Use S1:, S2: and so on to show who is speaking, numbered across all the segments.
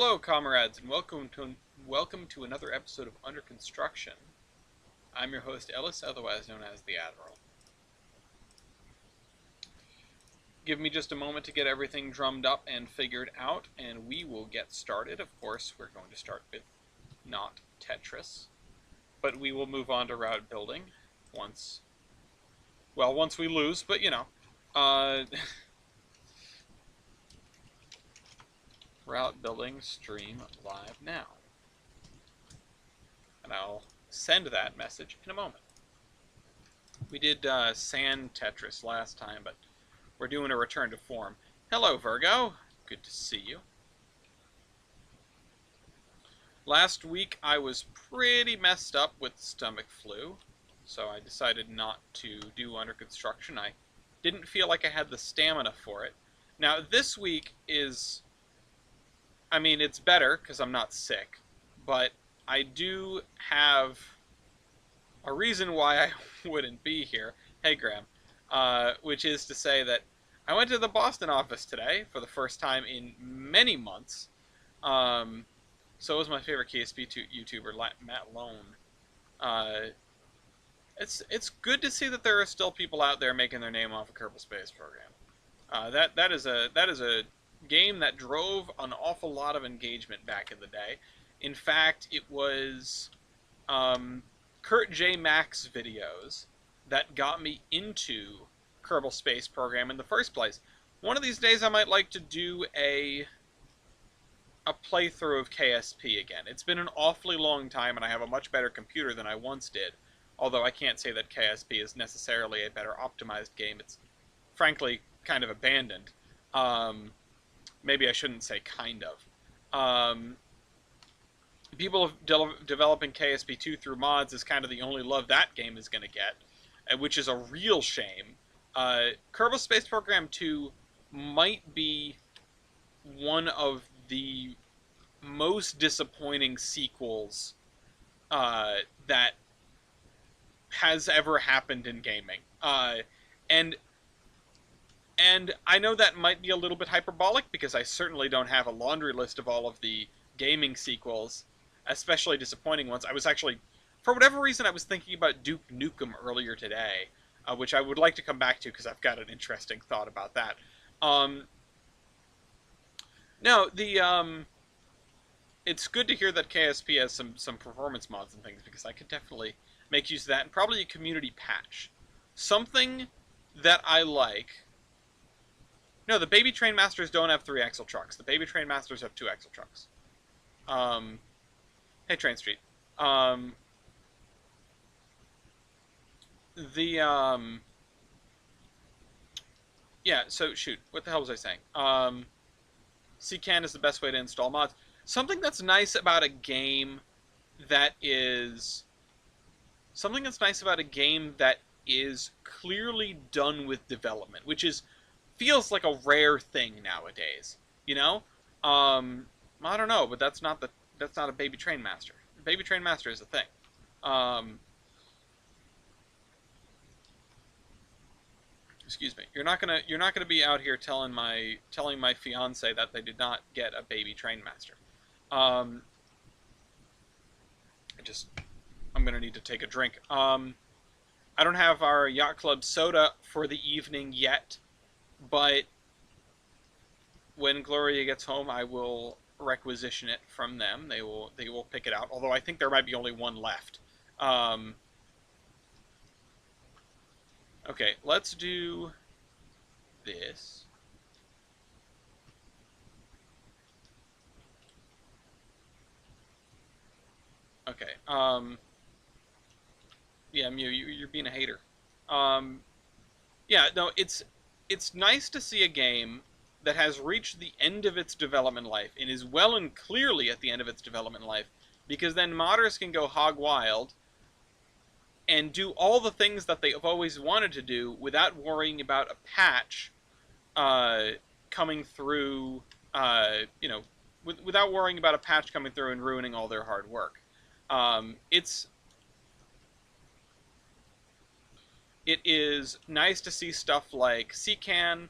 S1: Hello, comrades, and welcome to another episode of Under Construction. I'm your host, Ellis, otherwise known as the Admiral. Give me just a moment to get everything drummed up and figured out, and we will get started. Of course, we're going to start with not Tetris, but we will move on to route building once we lose, but you know. Route building stream live now. And I'll send that message in a moment. We did sand Tetris last time, but we're doing a return to form. Hello, Virgo. Good to see you. Last week I was pretty messed up with stomach flu, so I decided not to do Under Construction. I didn't feel like I had the stamina for it. Now, this week is... it's better because I'm not sick, but I do have a reason why I wouldn't be here. Hey, Graham. Which is to say that I went to the Boston office today for the first time in many months. So was my favorite KSP YouTuber, Matt Lone. It's good to see that there are still people out there making their name off a Kerbal Space Program. That is a game that drove an awful lot of engagement back in the day. In fact, it was Kurt J. Mack's videos that got me into Kerbal Space Program in the first place. One of these days I might like to do a playthrough of KSP again. It's been an awfully long time and I have a much better computer than I once did, although I can't say that KSP is necessarily a better optimized game. It's frankly kind of abandoned. Maybe I shouldn't say kind of. People developing KSP2 through mods is kind of the only love that game is going to get, which is a real shame. Kerbal Space Program 2 might be one of the most disappointing sequels that has ever happened in gaming. And I know that might be a little bit hyperbolic because I certainly don't have a laundry list of all of the gaming sequels, especially disappointing ones. I was actually, for whatever reason, I was thinking about Duke Nukem earlier today, which I would like to come back to because I've got an interesting thought about that. No, it's good to hear that KSP has some performance mods and things because I could definitely make use of that, and probably a community patch. Something that I like... No, the Baby Train Masters don't have 3-axle trucks. The Baby Train Masters have 2-axle trucks. Hey, Train Street. Yeah, so, shoot. What the hell was I saying? CCAN is the best way to install mods. Something that's nice about a game that is... Something that's nice about a game that is clearly done with development, which feels like a rare thing nowadays. You know? I don't know, but that's not a Baby Train Master. Baby Train Master is a thing. Excuse me. You're not gonna be out here telling my fiance that they did not get a Baby Train Master. I'm gonna need to take a drink. I don't have our Yacht Club soda for the evening yet, but when Gloria gets home, I will requisition it from them. They will pick it out. Although I think there might be only one left. Okay, let's do this. Okay. Yeah, Mew, you're being a hater. Yeah, no, it's nice to see a game that has reached the end of its development life and is well and clearly at the end of its development life, because then modders can go hog wild and do all the things that they've always wanted to do without worrying about a patch coming through, without worrying about a patch coming through and ruining all their hard work. It is nice to see stuff like CCAN.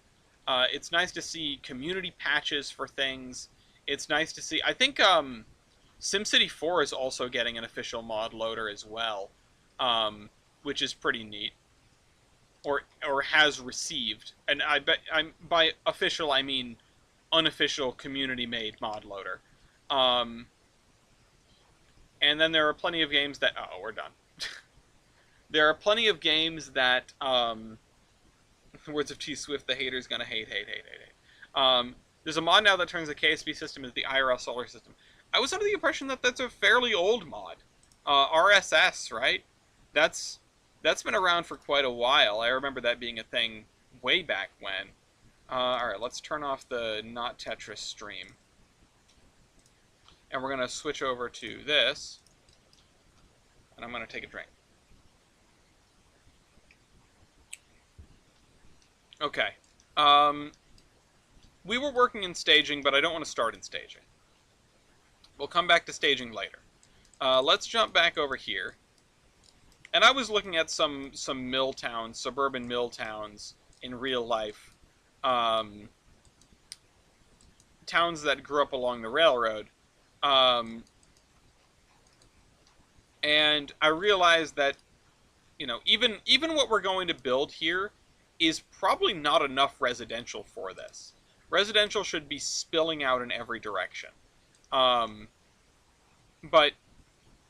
S1: It's nice to see community patches for things. it's nice to see. I think SimCity 4 is also getting an official mod loader as well, which is pretty neat. Or has received, and I bet I'm by official I mean unofficial community made mod loader. Um, and then there are plenty of games that we're done. There are plenty of games that words of T Swift, the hater's gonna hate. There's a mod now that turns the KSP system into the IRL solar system. I was under the impression that that's a fairly old mod. RSS, right? That's that's been around for quite a while. I remember that being a thing way back when. Alright, let's turn off the not Tetris stream. And we're going to switch over to this. And I'm going to take a drink. Okay. We were working in staging, but I don't want to start in staging. We'll come back to staging later. Let's jump back over here. And I was looking at some mill towns, suburban mill towns in real life. Towns that grew up along the railroad. And I realized that, you know, even what we're going to build here is probably not enough residential for this. Residential should be spilling out in every direction. But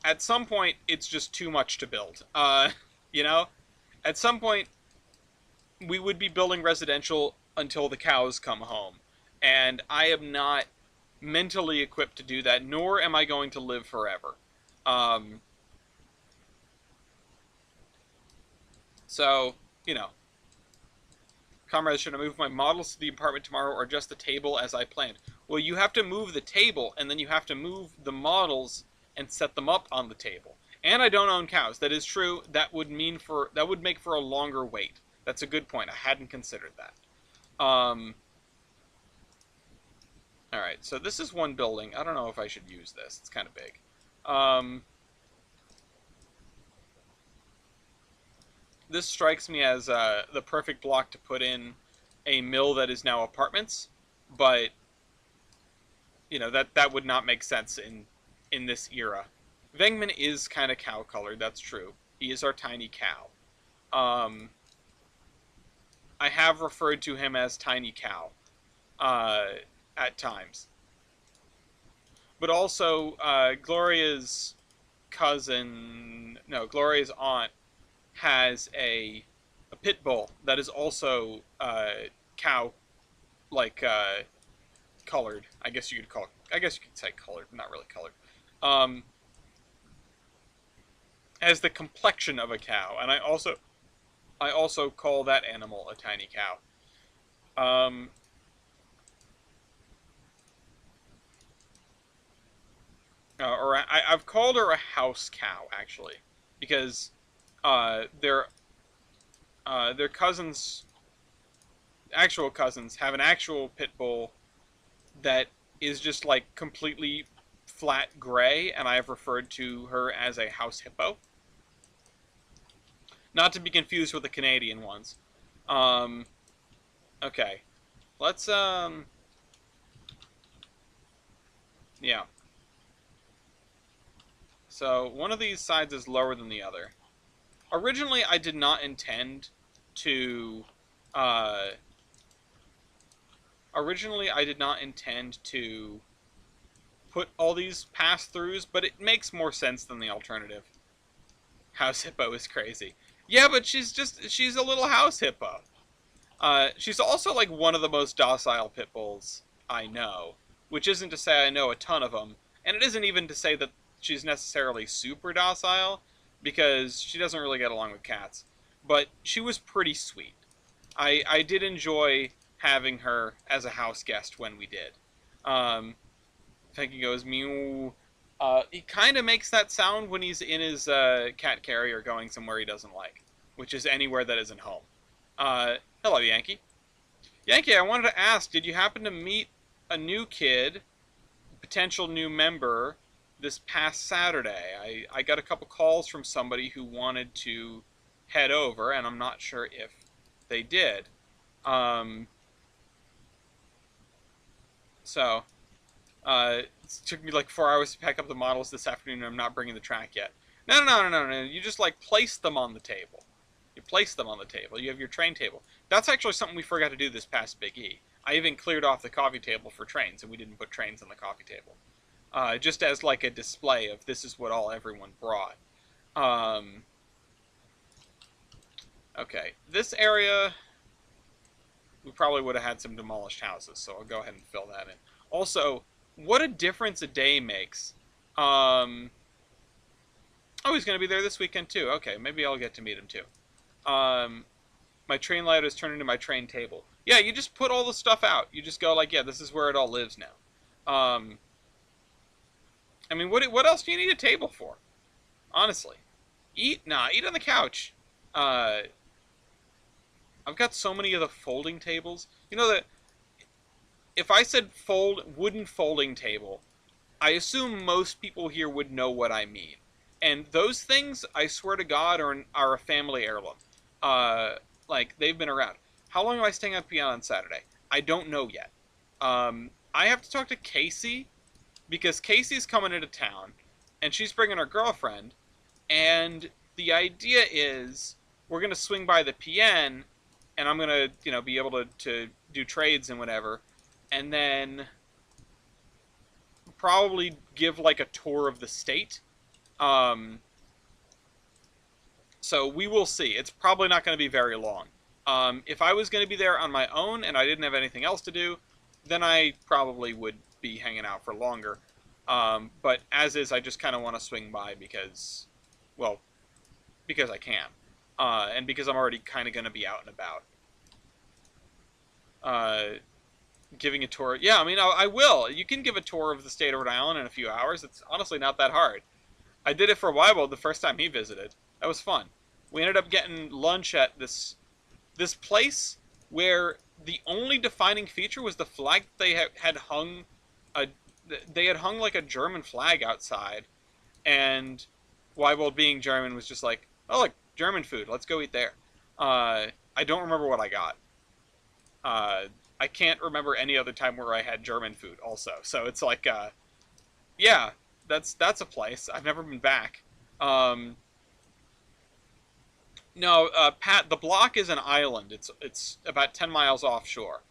S1: at some point, it's just too much to build. You know? At some point, we would be building residential until the cows come home. And I am not mentally equipped to do that, nor am I going to live forever. So, you know. Comrades, should I move my models to the apartment tomorrow or just the table as I planned? Well, you have to move the table, and then you have to move the models and set them up on the table. And I don't own cows. That is true. That would make for a longer wait. That's a good point. I hadn't considered that. Alright, so this is one building. I don't know if I should use this. It's kind of big. This strikes me as the perfect block to put in a mill that is now apartments, but you know that would not make sense in this era. Vengman is kind of cow colored. That's true. He is our tiny cow. I have referred to him as Tiny Cow at times, but also Gloria's aunt has a pit bull that is also cow like colored. I guess you could say colored, not really colored. Has the complexion of a cow, and I also call that animal a tiny cow. I've called her a house cow actually, because their cousins, actual cousins, have an actual pit bull that is just like completely flat gray, and I have referred to her as a house hippo. Not to be confused with the Canadian ones. Okay. Let's, yeah. So, one of these sides is lower than the other. Originally, I did not intend to, put all these pass-throughs, but it makes more sense than the alternative. House hippo is crazy. Yeah, but she's a little house hippo. She's also like one of the most docile pit bulls I know, which isn't to say I know a ton of them, and it isn't even to say that she's necessarily super docile, because she doesn't really get along with cats. But she was pretty sweet. I did enjoy having her as a house guest when we did. I think he goes meow. He kind of makes that sound when he's in his cat carrier going somewhere he doesn't like, which is anywhere that isn't home. Hello, Yankee. Yankee, I wanted to ask, did you happen to meet a new kid, potential new member, this past Saturday? I got a couple calls from somebody who wanted to head over, and I'm not sure if they did. So, It took me like 4 hours to pack up the models this afternoon, and I'm not bringing the track yet. No, no, no, no, no, no. You just like place them on the table. You place them on the table. You have your train table. That's actually something we forgot to do this past Big E. I even cleared off the coffee table for Trainz, and we didn't put Trainz on the coffee table. Just as like a display of this is what all everyone brought. Um, okay, this area we probably would have had some demolished houses, so I'll go ahead and fill that in. Also, what a difference a day makes. Oh, he's going to be there this weekend too. Okay, maybe I'll get to meet him too. My train layout is turned into my train table. Yeah, you just put all the stuff out. You just go like, yeah, this is where it all lives now. I mean, what else do you need a table for? Honestly, eat eat on the couch. Uh, I've got so many of the folding tables. You know that if I said wooden folding table, I assume most people here would know what I mean. And those things, I swear to God, are a family heirloom. Uh, like they've been around. How long am I staying at Piano on Saturday? I don't know yet. I have to talk to Casey because Casey's coming into town, and she's bringing her girlfriend. And the idea is we're gonna swing by the PN, and I'm gonna be able to do trades and whatever, and then probably give like a tour of the state. Um, so we will see. It's probably not going to be very long. If I was going to be there on my own and I didn't have anything else to do, then I probably would be hanging out for longer. But as is, I just kind of want to swing by because, well, because I can. And because I'm already kind of going to be out and about. Giving a tour. Yeah, I mean, I will. You can give a tour of the state of Rhode Island in a few hours. It's honestly not that hard. I did it for Weibo the first time he visited. That was fun. We ended up getting lunch at this place where the only defining feature was the flag they had hung. They had hung like a German flag outside, and Weibo, being German, was just like, "Oh, look, German food. Let's go eat there." I don't remember what I got. I can't remember any other time where I had German food. Also, so it's like, yeah, that's a place. I've never been back. No, Pat, the block is an island. It's about 10 miles offshore.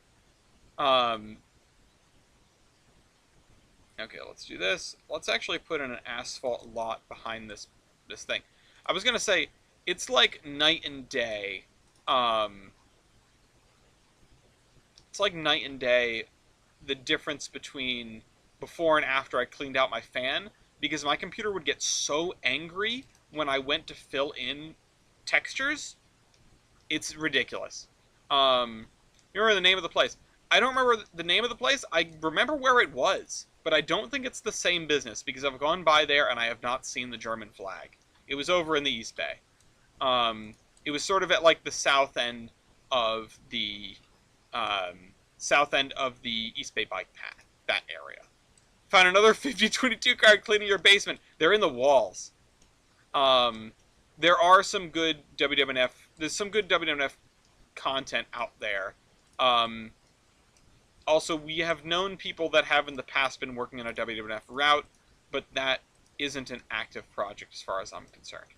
S1: Um, okay, let's do this. Let's actually put in an asphalt lot behind this thing. I was gonna say it's like night and day. Um, it's like night and day. The difference between before and after I cleaned out my fan, because my computer would get so angry when I went to fill in textures. It's ridiculous. You remember the name of the place? I don't remember the name of the place. I remember where it was, but I don't think it's the same business because I've gone by there and I have not seen the German flag. It was over in the East Bay. It was sort of at like the south end of the East Bay bike path. That area. Found another 5022 card cleaning your basement. They're in the walls. There are some good WWF. There's some good WWF content out there. Also, we have known people that have in the past been working on a WWF route, but that isn't an active project as far as I'm concerned.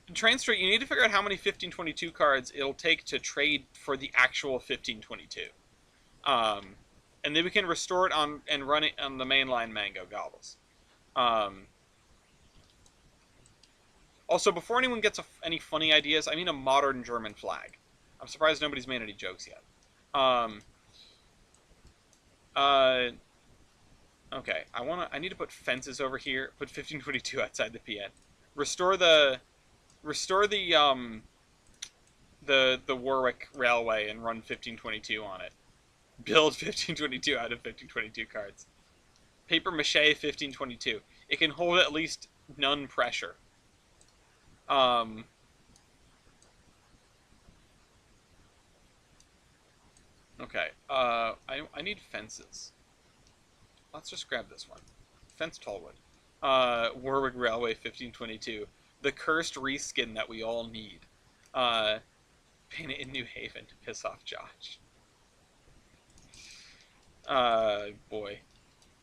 S1: In Trainz Street, you need to figure out how many 1522 cards it'll take to trade for the actual 1522. And then we can restore it on and run it on the mainline Mango Gobbles. Also, before anyone gets any funny ideas, I mean a modern German flag. I'm surprised nobody's made any jokes yet. Okay, I need to put fences over here. Put 1522 outside the PN. Restore the Warwick Railway and run 1522 on it. Build 1522 out of 1522 cards. Paper mache 1522. It can hold at least none pressure. Okay. I need fences. Let's just grab this one. Fence Tallwood. Warwick Railway 1522. The cursed reskin that we all need. Paint it in New Haven to piss off Josh. Boy.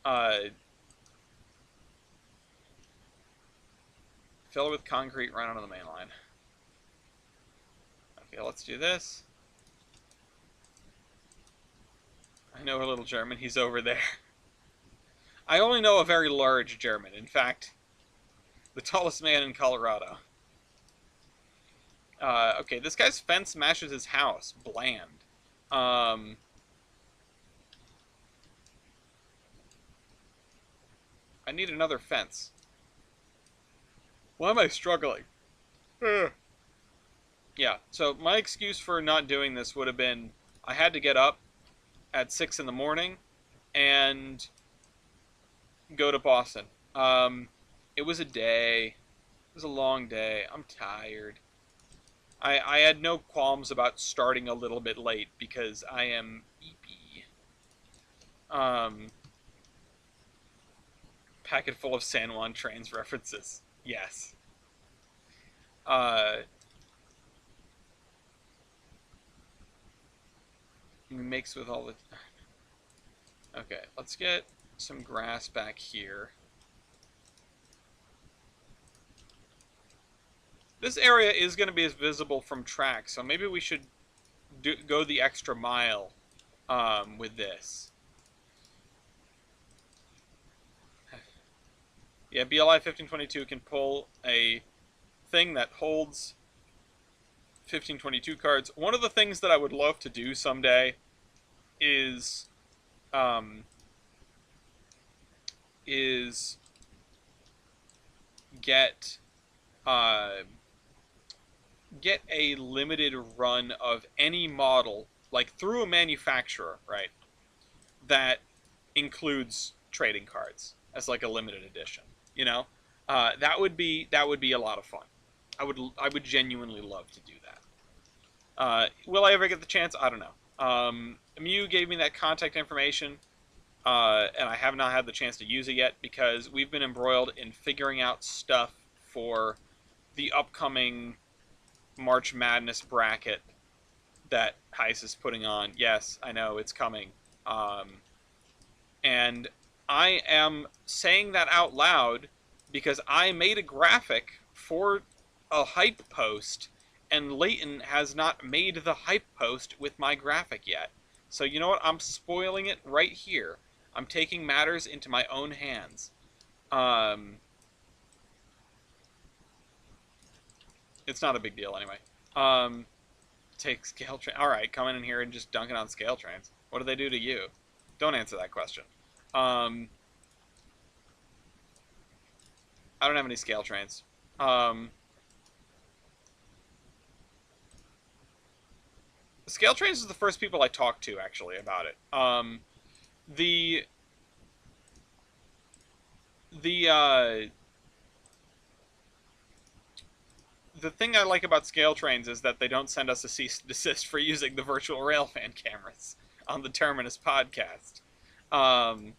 S1: Uh, Fill it with concrete, run onto the main line. Okay, let's do this. I know a little German. He's over there. I only know a very large German. In fact, the tallest man in Colorado. Okay, this guy's fence matches his house. Bland. Um, I need another fence. Why am I struggling? Yeah, so my excuse for not doing this would have been I had to get up at 6 in the morning and go to Boston. It was a day. It was a long day. I'm tired. I had no qualms about starting a little bit late because I am beepy. Um, Packet full of San Juan Trainz references. Yes. Uh, Mixed with all the... Okay, let's get some grass back here. This area is going to be visible from track, so maybe we should go the extra mile with this. Yeah, BLI 1522 can pull a thing that holds 1522 cards. One of the things that I would love to do someday is um, get get a limited run of any model, like through a manufacturer, right? That includes trading cards as like a limited edition. You know, that would be a lot of fun. I would genuinely love to do that. Will I ever get the chance? I don't know. Mew gave me that contact information, and I have not had the chance to use it yet because we've been embroiled in figuring out stuff for the upcoming March Madness bracket that Heis is putting on. Yes, I know it's coming. And I am saying that out loud because I made a graphic for a hype post, and Leighton has not made the hype post with my graphic yet. So you know what? I'm spoiling it right here. I'm taking matters into my own hands. It's not a big deal anyway. Take scale train. All right, come in here and just dunk it on scale trains. What do they do to you? Don't answer that question. I don't have any scale trains. Scale trains is the first people I talked to actually about it. The the uh, the thing I like about scale trains is that they don't send us a cease and desist for using the virtual railfan cameras on the Terminus podcast. Um,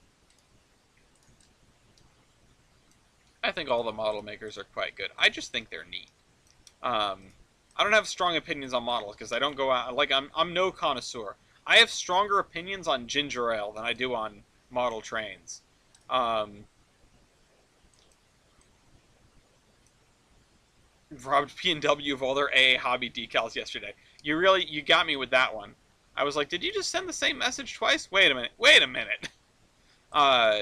S1: I think all the model makers are quite good. I just think they're neat. I don't have strong opinions on models because I don't go out like I'm no connoisseur. I have stronger opinions on ginger ale than I do on model trains. Um, Robbed P&W of all their AA hobby decals yesterday. You got me with that one. I was like, did you just send the same message twice? Wait a minute. Wait a minute. Uh,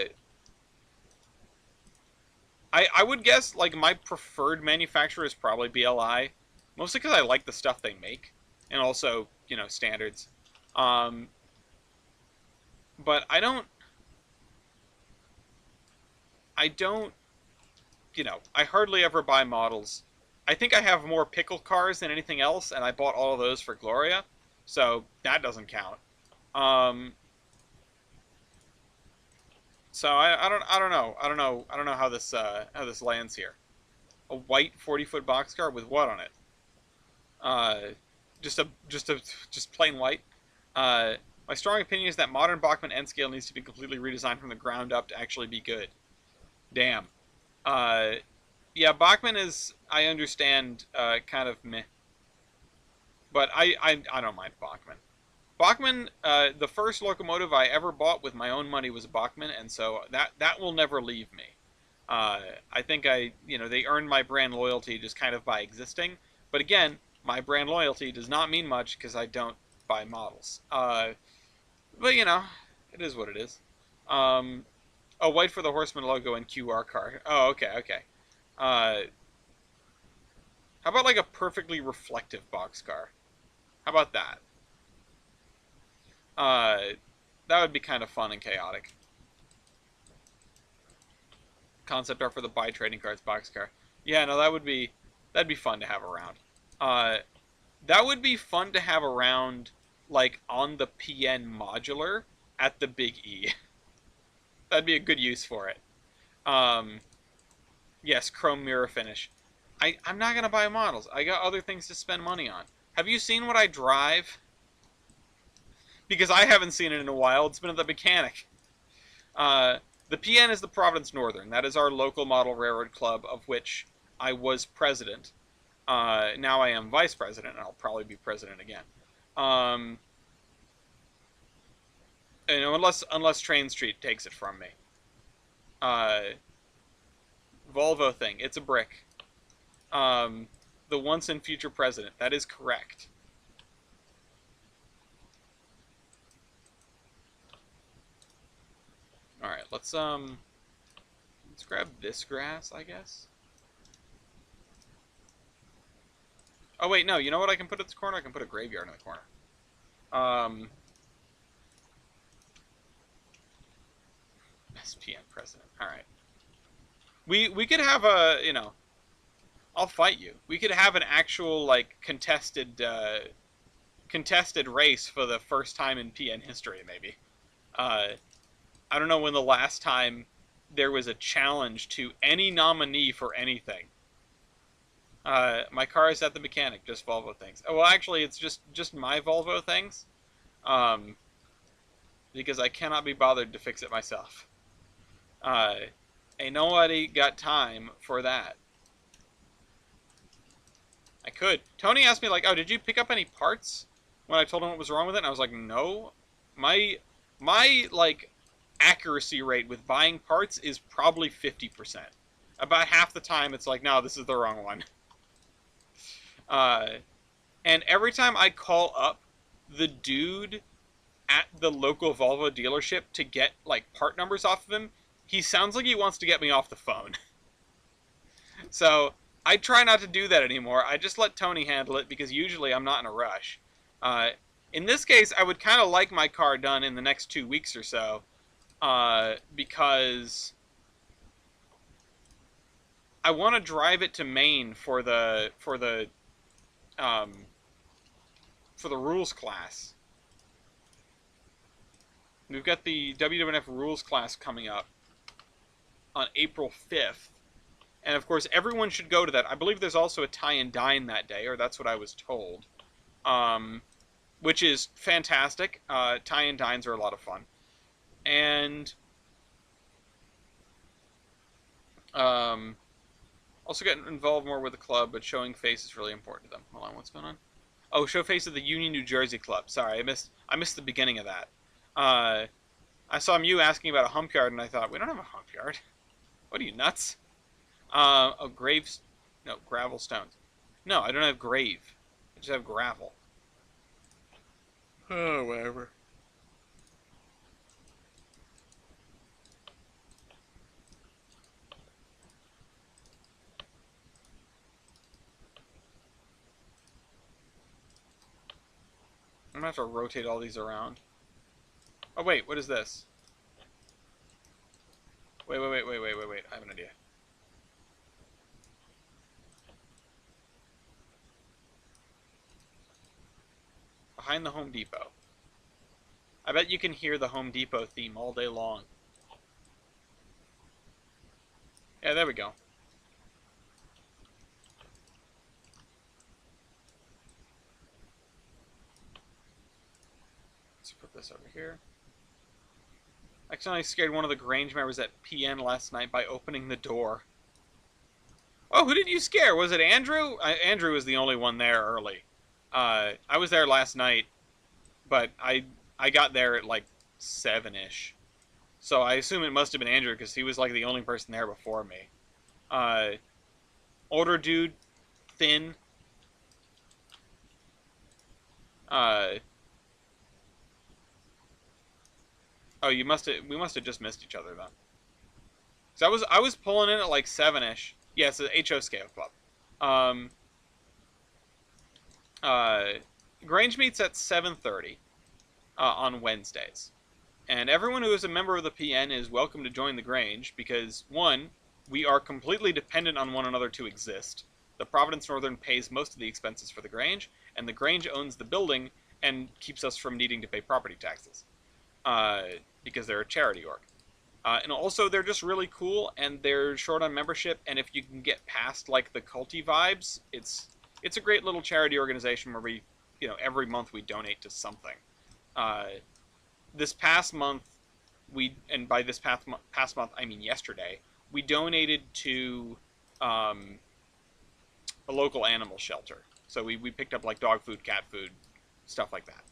S1: I would guess like my preferred manufacturer is probably BLI, mostly because I like the stuff they make, and also standards. Um, but I don't I hardly ever buy models. I think I have more pickle cars than anything else, and I bought all of those for Gloria, so that doesn't count. Um, so I don't know how this lands here. A white 40-foot boxcar with what on it? Uh, just plain white. My strong opinion is that modern Bachmann N scale needs to be completely redesigned from the ground up to actually be good. Damn. Uh, yeah, Bachmann is, I understand, kind of meh. But I don't mind Bachmann. Bachmann, the first locomotive I ever bought with my own money was a Bachmann, and so that will never leave me. I think they earned my brand loyalty just kind of by existing. But again, my brand loyalty does not mean much because I don't buy models. But it is what it is. Um, oh, white for the Horseman logo and QR card. Oh, okay, okay. How about like a perfectly reflective boxcar? How about that? Uh, that would be kind of fun and chaotic. Concept art for the buy trading cards boxcar. Yeah, no, that'd be fun to have around. Uh, that would be fun to have around, like on the PN modular at the Big E. That'd be a good use for it. Um, yes, chrome mirror finish. I'm not gonna buy models. I got other things to spend money on. Have you seen what I drive? Because I haven't seen it in a while. It's been at the mechanic. Uh, the PN is the Providence Northern. That is our local model railroad club, of which I was president. Now I am vice president, and I'll probably be president again. Um, unless Train Street takes it from me. Uh, Volvo thing. It's a brick. The once and future president. That is correct. All right, let's grab this grass, I guess. Oh wait, no. You know what I can put at this corner? I can put a graveyard in the corner. SPN president. All right. We could have I'll fight you. We could have an actual like contested race for the first time in PN history, maybe. I don't know when the last time there was a challenge to any nominee for anything. My car is at the mechanic, just Volvo things. Oh, well, actually, it's just my Volvo things, because I cannot be bothered to fix it myself. Ain't nobody got time for that. I could. Tony asked me, like, oh, did you pick up any parts when I told him what was wrong with it? And I was like, no. My like, accuracy rate with buying parts is probably 50%. About half the time, it's like, no, this is the wrong one. And every time I call up the dude at the local Volvo dealership to get, like, part numbers off of him, he sounds like he wants to get me off the phone. So I try not to do that anymore. I just let Tony handle it because usually I'm not in a rush. In this case, I would kind of like my car done in the next 2 weeks or so, because I want to drive it to Maine for the rules class. We've got the WWF rules class coming up on April 5th. And of course, everyone should go to that. I believe there's also a tie and dine that day, or that's what I was told. Which is fantastic. Tie and dines are a lot of fun. And also get involved more with the club, but showing face is really important to them. Hold on, what's going on? Oh, show face of the Union, New Jersey club. Sorry, I missed the beginning of that. I saw you asking about a hump yard, and I thought, we don't have a hump yard. What are you, nuts? Oh, graves... No, gravel stones. No, I don't have grave. I just have gravel. Oh, whatever. I'm gonna have to rotate all these around. Oh, wait, what is this? Wait. I have an idea. Behind the Home Depot. I bet you can hear the Home Depot theme all day long. Yeah, there we go. Let's put this over here. I accidentally scared one of the Grange members at PN last night by opening the door. Oh, who did you scare? Was it Andrew? Andrew was the only one there early. I was there last night. but I got there at like 7-ish. So I assume it must have been Andrew because he was like the only person there before me. Uh, older dude, thin. Uh, oh, you must have. We must have just missed each other then. So I was pulling in at like 7-ish. Yeah, it's the HO scale club. Um, uh, Grange meets at 7:30 on Wednesdays. And everyone who is a member of the PN is welcome to join the Grange because, one, we are completely dependent on one another to exist. The Providence Northern pays most of the expenses for the Grange, and the Grange owns the building and keeps us from needing to pay property taxes uh, because they're a charity org. And also, they're just really cool, and they're short on membership. And if you can get past like the culty vibes, it's a great little charity organization where we, every month we donate to something. Uh, this past month, and by this past month I mean yesterday, we donated to um, a local animal shelter. So we picked up like dog food, cat food, stuff like that.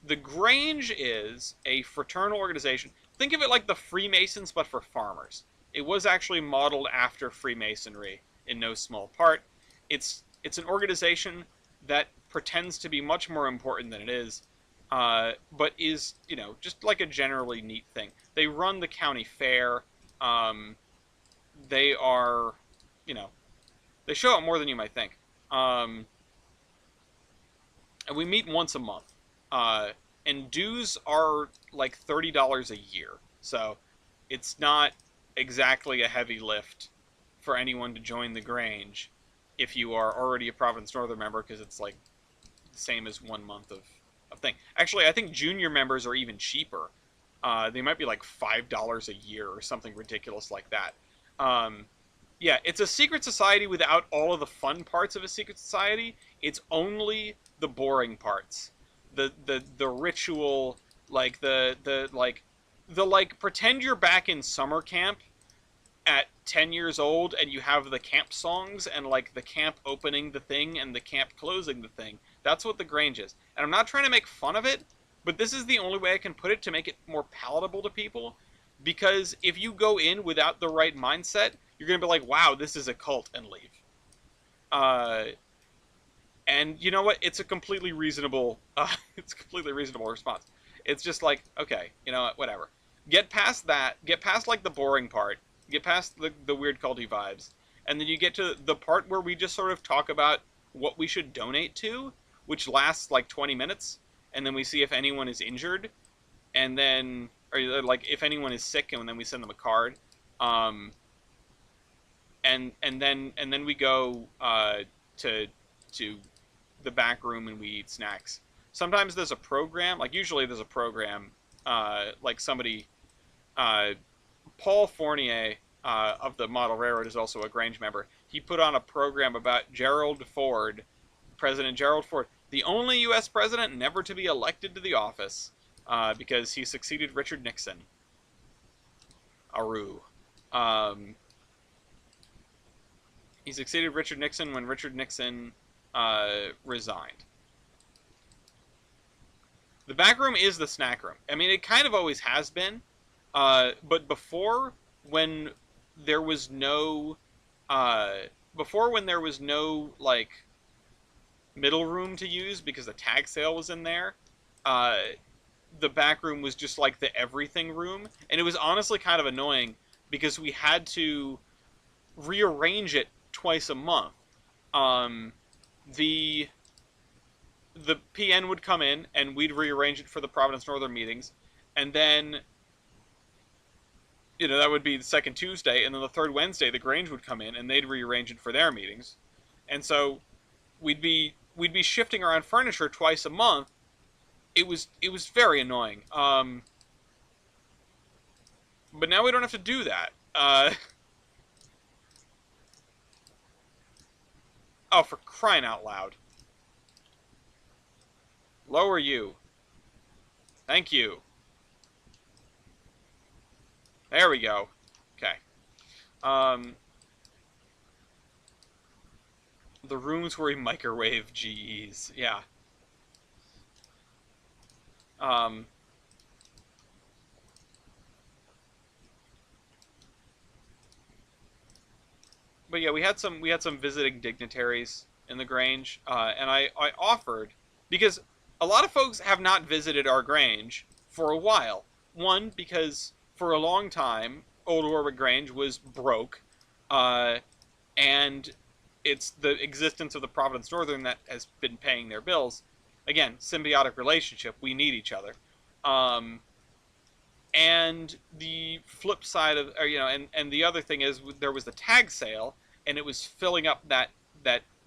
S1: The Grange is a fraternal organization. Think of it like the Freemasons, but for farmers. It was actually modeled after Freemasonry in no small part. It's an organization that pretends to be much more important than it is, but is, just like a generally neat thing. They run the county fair. Um, they are, you know, they show up more than you might think. Um, and we meet once a month. Uh, and dues are like $30 a year. So it's not exactly a heavy lift for anyone to join the Grange if you are already a Providence Northern member, because it's like the same as 1 month of thing. Actually, I think junior members are even cheaper. They might be like $5 a year or something ridiculous like that. Um, yeah, it's a secret society without all of the fun parts of a secret society. It's only the boring parts, the ritual, like the pretend you're back in summer camp at 10 years old and you have the camp songs and like the camp opening the thing and the camp closing the thing. That's what the Grange is. And I'm not trying to make fun of it, but this is the only way I can put it to make it more palatable to people. Because if you go in without the right mindset, you're going to be like, wow, this is a cult, and leave. Uh, and you know what? It's a completely reasonable, it's a completely reasonable response. It's just like, okay, you know what? Whatever. Get past that. Get past like the boring part. Get past the weird culty vibes, and then you get to the part where we just sort of talk about what we should donate to, which lasts like 20 minutes, and then we see if anyone is injured, and then or like if anyone is sick, and then we send them a card. Um, and then we go to to the back room and we eat snacks. Sometimes there's a program, like usually there's a program, like somebody, uh, Paul Fournier of the Model Railroad is also a Grange member. He put on a program about Gerald Ford, President Gerald Ford, the only U.S. president never to be elected to the office, because he succeeded Richard Nixon. Aru. Um, he succeeded Richard Nixon when Richard Nixon resigned. The back room is the snack room. I mean, it kind of always has been. But when there was no, uh, when there was no like middle room to use because the tag sale was in there, uh, the back room was just like the everything room, and it was honestly kind of annoying because we had to rearrange it twice a month. Um, the the PN would come in and we'd rearrange it for the Providence Northern meetings, and then that would be the second Tuesday, and then the third Wednesday the Grange would come in and they'd rearrange it for their meetings, and so we'd be shifting around furniture twice a month. It was very annoying. But now we don't have to do that. Oh, for crying out loud! Lower you. Thank you. There we go. Okay. Um, the rooms where we microwave GEs. Yeah. Um, but yeah, we had some visiting dignitaries in the Grange, and I offered because a lot of folks have not visited our Grange for a while. One, because for a long time Old Warwick Grange was broke, uh, and it's the existence of the Providence Northern that has been paying their bills. Again, symbiotic relationship. We need each other. Um, and the flip side of, or, and the other thing is there was the tag sale, and it was filling up that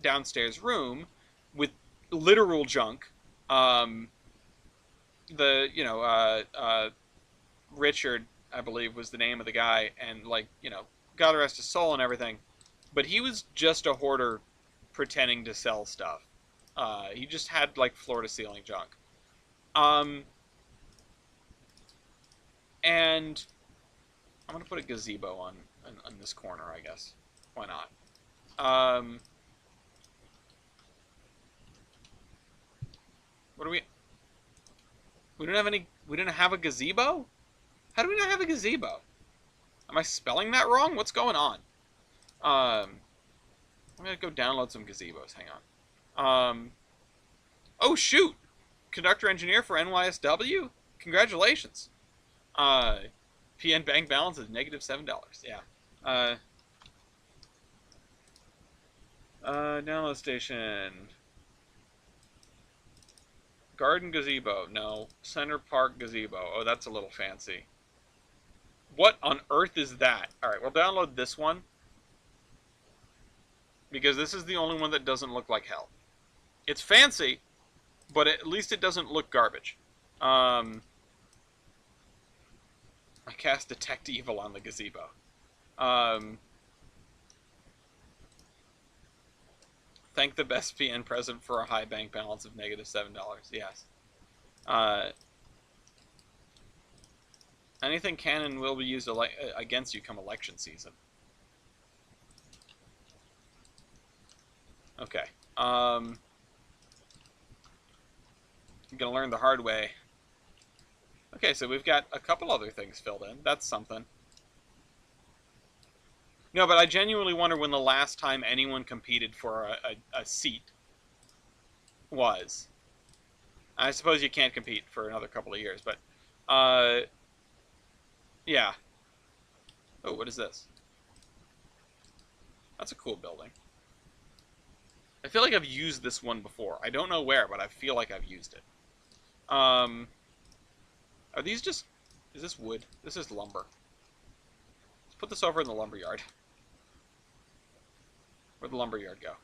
S1: downstairs room with literal junk. Um, the Richard, I believe, was the name of the guy, and God rest his soul and everything, but he was just a hoarder pretending to sell stuff. He just had like floor to ceiling junk. Um, and I'm gonna put a gazebo on this corner, I guess. Why not? Um, what do we? We don't have any. We didn't have a gazebo. How do we not have a gazebo? Am I spelling that wrong? What's going on? Um, I'm gonna go download some gazebos. Hang on. Oh shoot! Conductor engineer for NYSW. Congratulations. Uh, PN bank balance is -$7. Yeah. Uh, download station. Garden gazebo. No. Center Park gazebo. Oh, that's a little fancy. What on earth is that? Alright, we'll download this one. Because this is the only one that doesn't look like hell. It's fancy, but at least it doesn't look garbage. I cast Detect Evil on the gazebo. Thank the best PN present for a high bank balance of -$7. Yes. Anything canon will be used against you come election season. Okay. I'm gonna learn the hard way. Okay, so we've got a couple other things filled in. That's something. No, but I genuinely wonder when the last time anyone competed for a seat was. I suppose you can't compete for another couple of years, but yeah. Oh, what is this? That's a cool building. I feel like I've used this one before. I don't know where, but I feel like I've used it. Are these just... Is this wood? This is lumber. Let's put this over in the lumber yard. Where'd the lumber yard go?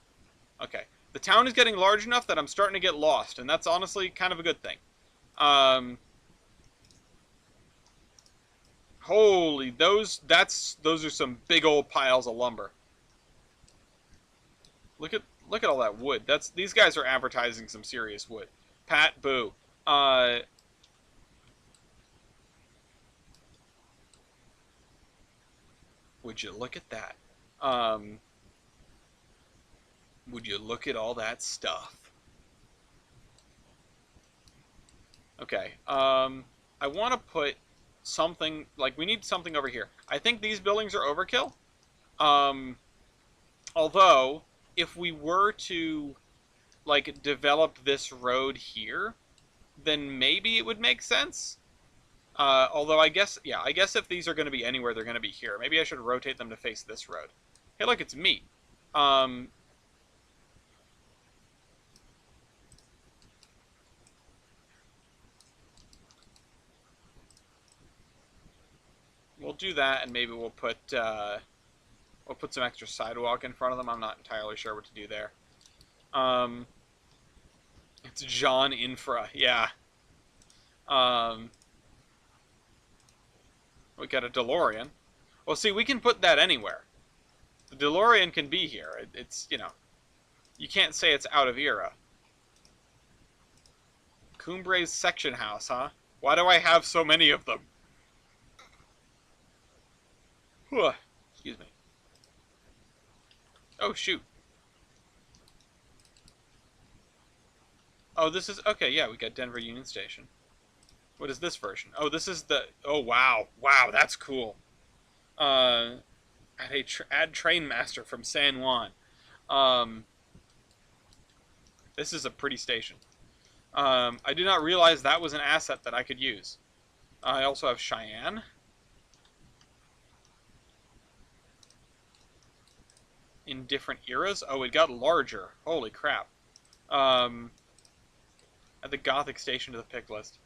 S1: Okay. The town is getting large enough that I'm starting to get lost, and that's honestly kind of a good thing. Holy, those are some big old piles of lumber. Look at all that wood. These guys are advertising some serious wood. Pat, boo. Would you look at that? Would you look at all that stuff? Okay. I want to put something, like, we need something over here. I think these buildings are overkill. Although, if we were to, like, develop this road here, then maybe it would make sense. Although I guess if these are going to be anywhere, they're going to be here. Maybe I should rotate them to face this road. Hey, look, it's me. We'll do that, and maybe we'll put some extra sidewalk in front of them. I'm not entirely sure what to do there. It's John Infra, yeah. We got a DeLorean. Well, see, we can put that anywhere. The DeLorean can be here. It's, you can't say it's out of era. Cumbre's section house, huh? Why do I have so many of them? Excuse me. Oh, shoot. Oh, this is... Okay, yeah, we got Denver Union Station. What is this version? Oh, this is the... Oh, wow. Wow, that's cool. Add Train Master from San Juan. Um, this is a pretty station. I did not realize that was an asset that I could use. I also have Cheyenne. In different eras. Oh, it got larger. Holy crap. Add the Gothic station to the pick list.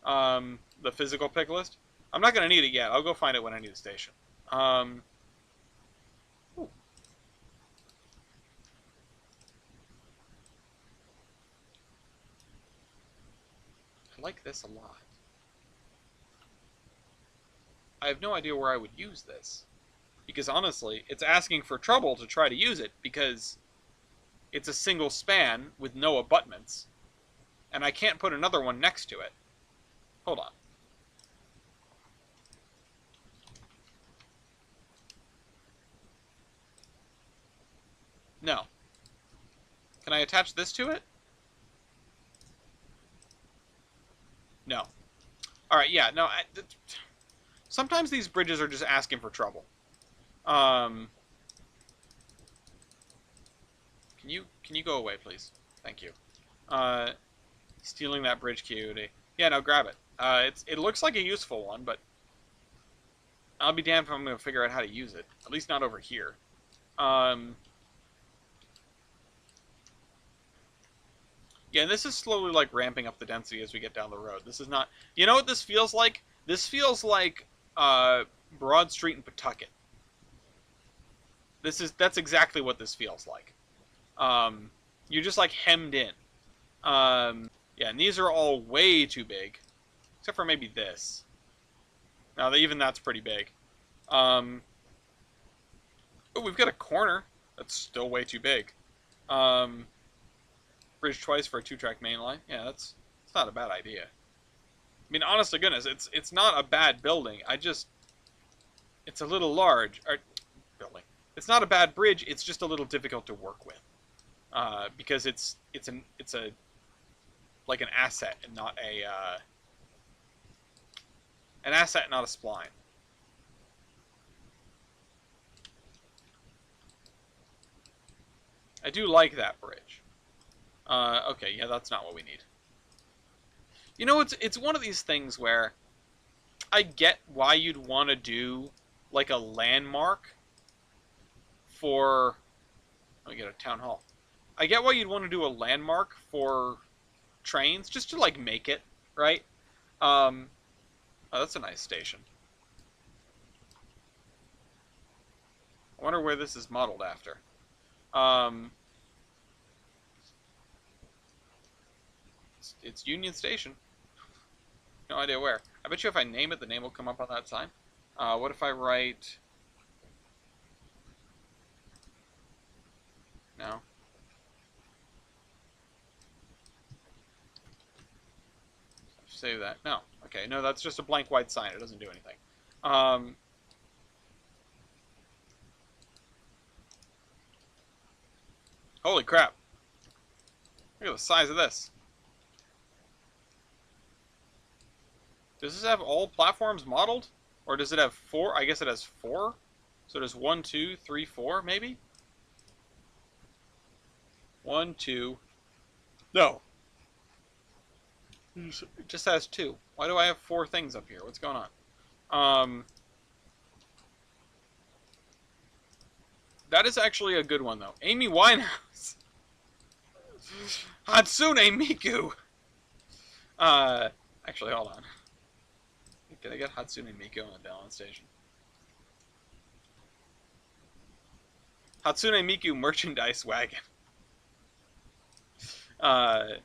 S1: The physical pick list. I'm not going to need it yet. I'll go find it when I need a station. Ooh. I like this a lot. I have no idea where I would use this. Because honestly, it's asking for trouble to try to use it because it's a single span with no abutments. And I can't put another one next to it. Hold on. No. Can I attach this to it? No. Alright, yeah, no. Sometimes these bridges are just asking for trouble. Can you go away, please? Thank you. Stealing that bridge queue. Yeah, no, grab it. It looks like a useful one, but I'll be damned if I'm going to figure out how to use it. At least not over here. Yeah, this is slowly, like, ramping up the density as we get down the road. This is not... You know what this feels like? This feels like, Broad Street in Pawtucket. That's exactly what this feels like. You're just, like, hemmed in. Yeah, and these are all way too big. Except for maybe this. Now, even that's pretty big. Oh, we've got a corner. That's still way too big. Bridge twice for a 2-track main line. Yeah, it's not a bad idea. I mean, honest to goodness, it's not a bad building. It's a little large. Building. It's not a bad bridge. It's just a little difficult to work with. Because it's like an asset and not an asset, not a spline. I do like that bridge. Okay, yeah, that's not what we need. You know, it's one of these things where I get why you'd want to do like a landmark for... Let me get a town hall. I get why you'd want to do a landmark for trains, just to like make it, right? Oh, that's a nice station. I wonder where this is modeled after. It's Union Station. No idea where. I bet you if I name it, the name will come up on that sign. What if I write... No. Save that. No. Okay, no, that's just a blank white sign. It doesn't do anything. Holy crap. Look at the size of this. Does this have all platforms modeled? Or does it have 4? I guess it has 4. So there's 1, 2, 3, 4, maybe? 1, 2. No. It just has 2. Why do I have 4 things up here? What's going on? That is actually a good one, though. Amy Winehouse. Hatsune Miku. Actually, hold on. Can I get Hatsune Miku on the Dallin station? Hatsune Miku merchandise wagon. I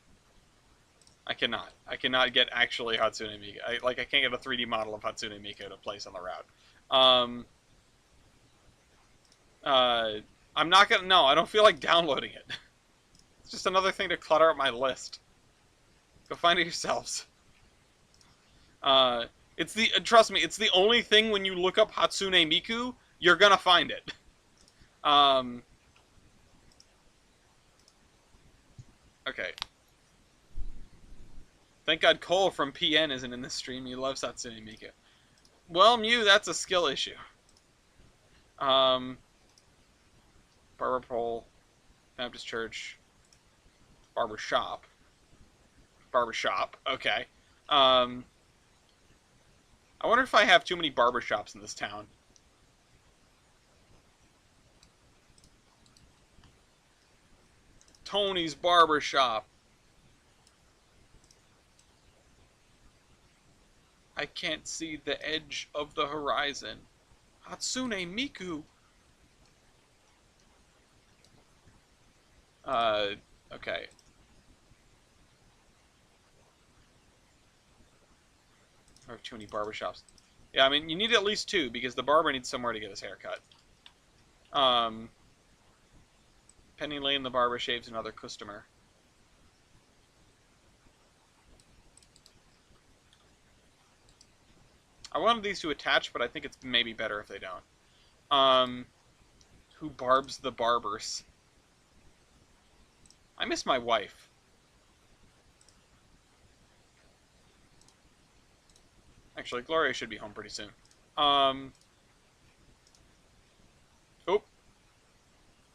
S1: cannot. I cannot get actually Hatsune Miku. I can't get a 3D model of Hatsune Miku to place on the route. I'm not gonna... No, I don't feel like downloading it. It's just another thing to clutter up my list. Go find it yourselves. It's the... Trust me, it's the only thing when you look up Hatsune Miku, you're gonna find it. Okay. Thank God Cole from PN isn't in this stream. He loves Hatsune Miku. Well, Mew, that's a skill issue. Barber Pole, Baptist Church, Barber Shop. Barber Shop, okay. I wonder if I have too many barber shops in this town. Tony's Barber Shop. I can't see the edge of the horizon. Hatsune Miku. Okay. I have too many barbershops. Yeah, I mean, you need at least two, because the barber needs somewhere to get his hair cut. Penny Lane, the barber, shaves another customer. I wanted these to attach, but I think it's maybe better if they don't. Who barbs the barbers? I miss my wife. Actually, Gloria should be home pretty soon. Oh.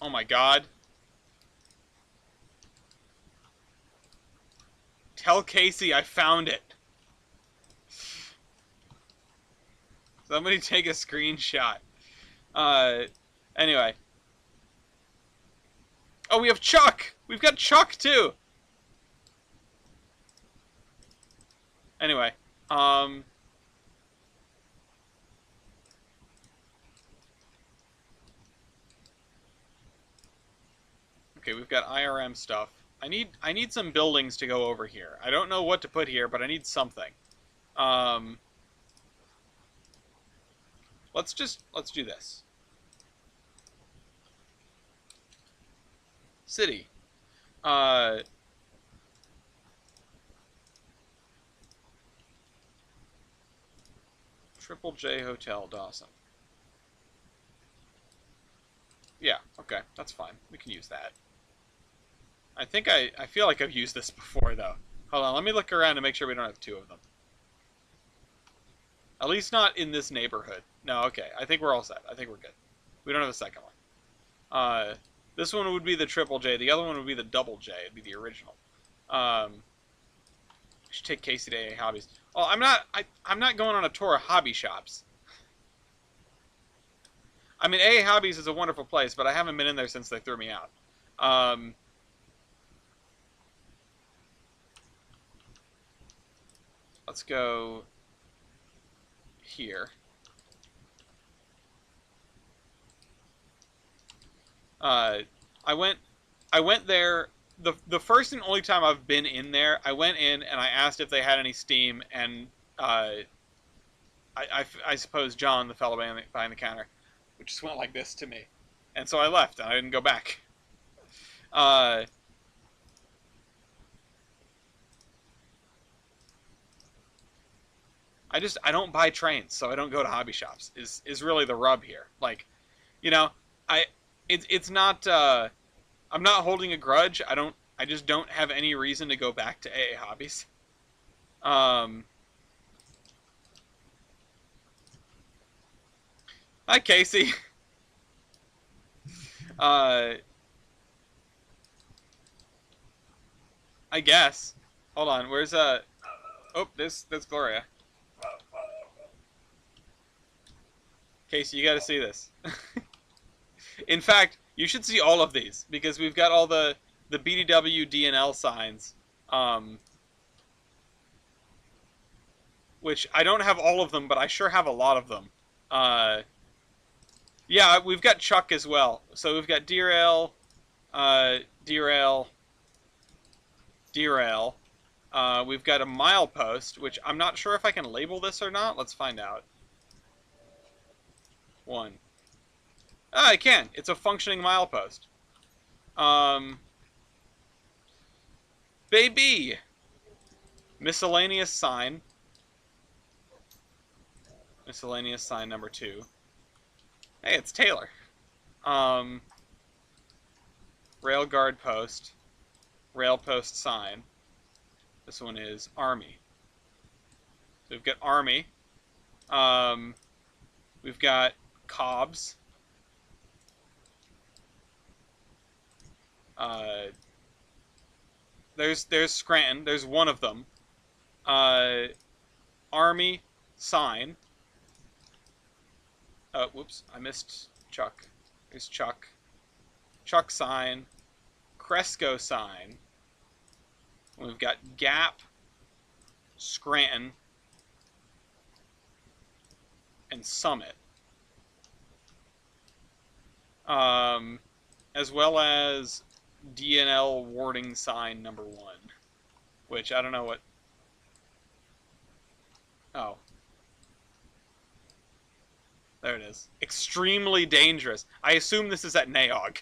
S1: Oh my god. Tell Casey I found it. Somebody take a screenshot. Anyway. Oh, we have Chuck! We've got Chuck, too! Anyway. Okay, we've got IRM stuff. I need some buildings to go over here. I don't know what to put here, but I need something. Let's do this. City. Triple J Hotel, Dawson. Yeah, okay, that's fine. We can use that. I think I feel like I've used this before, though. Hold on, let me look around to make sure we don't have two of them. At least not in this neighborhood. No, okay, I think we're all set. I think we're good. We don't have a second one. This one would be the Triple J. The other one would be the Double J. It'd be the original. I should take Casey to AA Hobbies. Well, I'm not going on a tour of hobby shops. I mean, AA Hobbies is a wonderful place, but I haven't been in there since they threw me out. Let's go here. I went there the first and only time I've been in there. I went in and I asked if they had any Steam, and I suppose John, the fellow behind the counter, just went like this to me, and so I left and I didn't go back. I don't buy Trainz, so I don't go to hobby shops. Is really the rub here. Like, you know, it's not. I'm not holding a grudge. I just don't have any reason to go back to AA Hobbies. Hi, Casey. I guess. Hold on. Where's Oh, there's Gloria. Casey, you got to see this. In fact, you should see all of these, because we've got all the BDW DNL signs, which I don't have all of them, but I sure have a lot of them. Yeah, we've got Chuck as well. So we've got Derail, Derail, Derail. We've got a milepost, which I'm not sure if I can label this or not. Let's find out. 1. Ah, I can. It's a functioning milepost. Baby! Miscellaneous sign. Miscellaneous sign number 2. Hey, it's Taylor. Railguard post. Rail post sign. This one is Army. So we've got Army. We've got Cobb's. There's Scranton. There's one of them. Army, Sign. Oh, whoops, I missed Chuck. Here's Chuck. Chuck, Sign. Cresco, Sign. We've got Gap, Scranton, and Summit. As well as DNL warning sign number 1, which I don't know what. Oh. There it is. Extremely dangerous. I assume this is at Naog.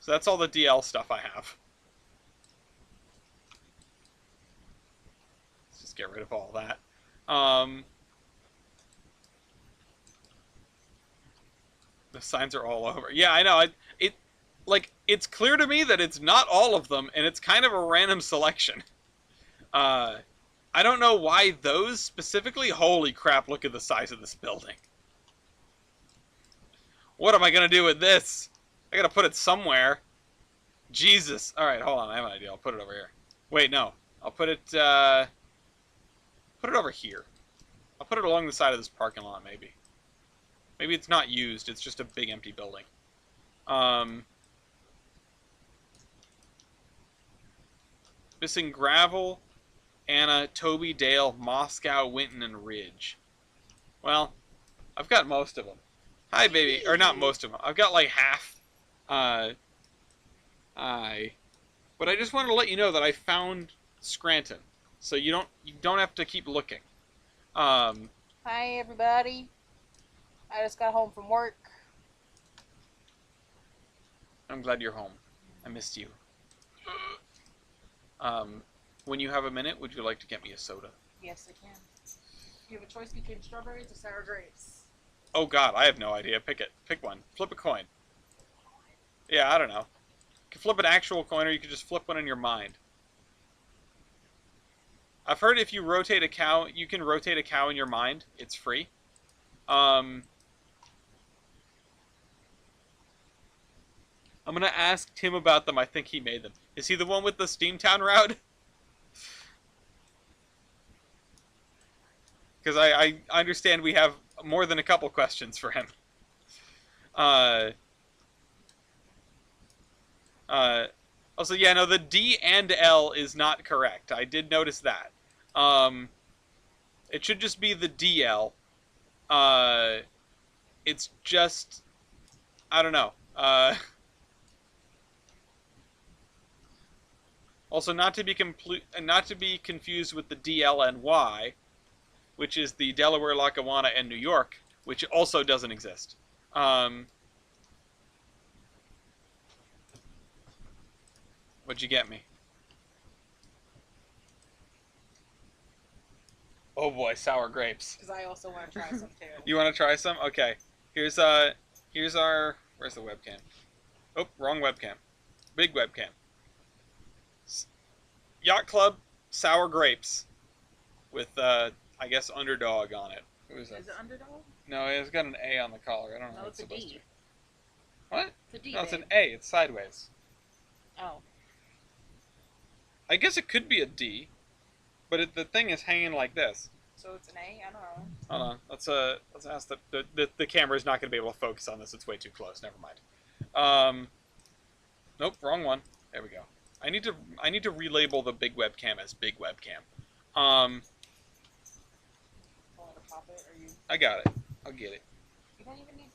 S1: So that's all the DL stuff I have. Let's just get rid of all that. The signs are all over. Yeah, I know. It's clear to me that it's not all of them, and it's kind of a random selection. I don't know why those specifically. Holy crap, look at the size of this building. What am I going to do with this? I got to put it somewhere. Jesus. Alright, hold on. I have an idea. I'll put it over here. Wait, no. I'll put it over here. I'll put it along the side of this parking lot, maybe. Maybe it's not used. It's just a big empty building. Missing Gravel, Anna, Toby, Dale, Moscow, Winton, and Ridge. Well, I've got most of them. Hi, baby. Or not most of them. I've got like half. But I just wanted to let you know that I found Scranton, so you don't have to keep looking.
S2: Hi, everybody. I just got home from work.
S1: I'm glad you're home. I missed you. When you have a minute, would you like to get me a soda?
S2: Yes, I can. You have a choice between strawberries or sour grapes.
S1: Oh God, I have no idea. Pick it. Pick one. Flip a coin. Yeah, I don't know. You can flip an actual coin, or you can just flip one in your mind. I've heard if you rotate a cow, you can rotate a cow in your mind. It's free. I'm gonna ask Tim about them. I think he made them. Is he the one with the Steamtown route? Because I understand we have more than a couple questions for him. Also, yeah, no, the D and L is not correct. I did notice that. It should just be the DL. It's just, I don't know. Also, not to be confused with the DLNY, which is the Delaware, Lackawanna, and New York, which also doesn't exist. What'd you get me? Oh boy, sour grapes.
S2: Because I also want to try some too.
S1: You want to try some? Okay. Here's our. Where's the webcam? Oh, wrong webcam. Big webcam. Yacht Club sour grapes, with I guess Underdog on it. Who is that?
S2: Is it Underdog?
S1: No, it's got an A on the collar. I don't know.
S2: No,
S1: what
S2: it's a
S1: supposed
S2: D.
S1: to. What?
S2: It's a D.
S1: No, it's
S2: babe.
S1: an A. It's sideways.
S2: Oh.
S1: I guess it could be a D, but the thing is hanging like this.
S2: So it's an A? I don't know.
S1: Hold on. Let's ask the camera's not going to be able to focus on this. It's way too close. Never mind. Nope, wrong one. There we go. I need to relabel the big webcam as big webcam.
S2: Want to pop it, or you?
S1: I got it. I'll get it.
S2: You don't even need to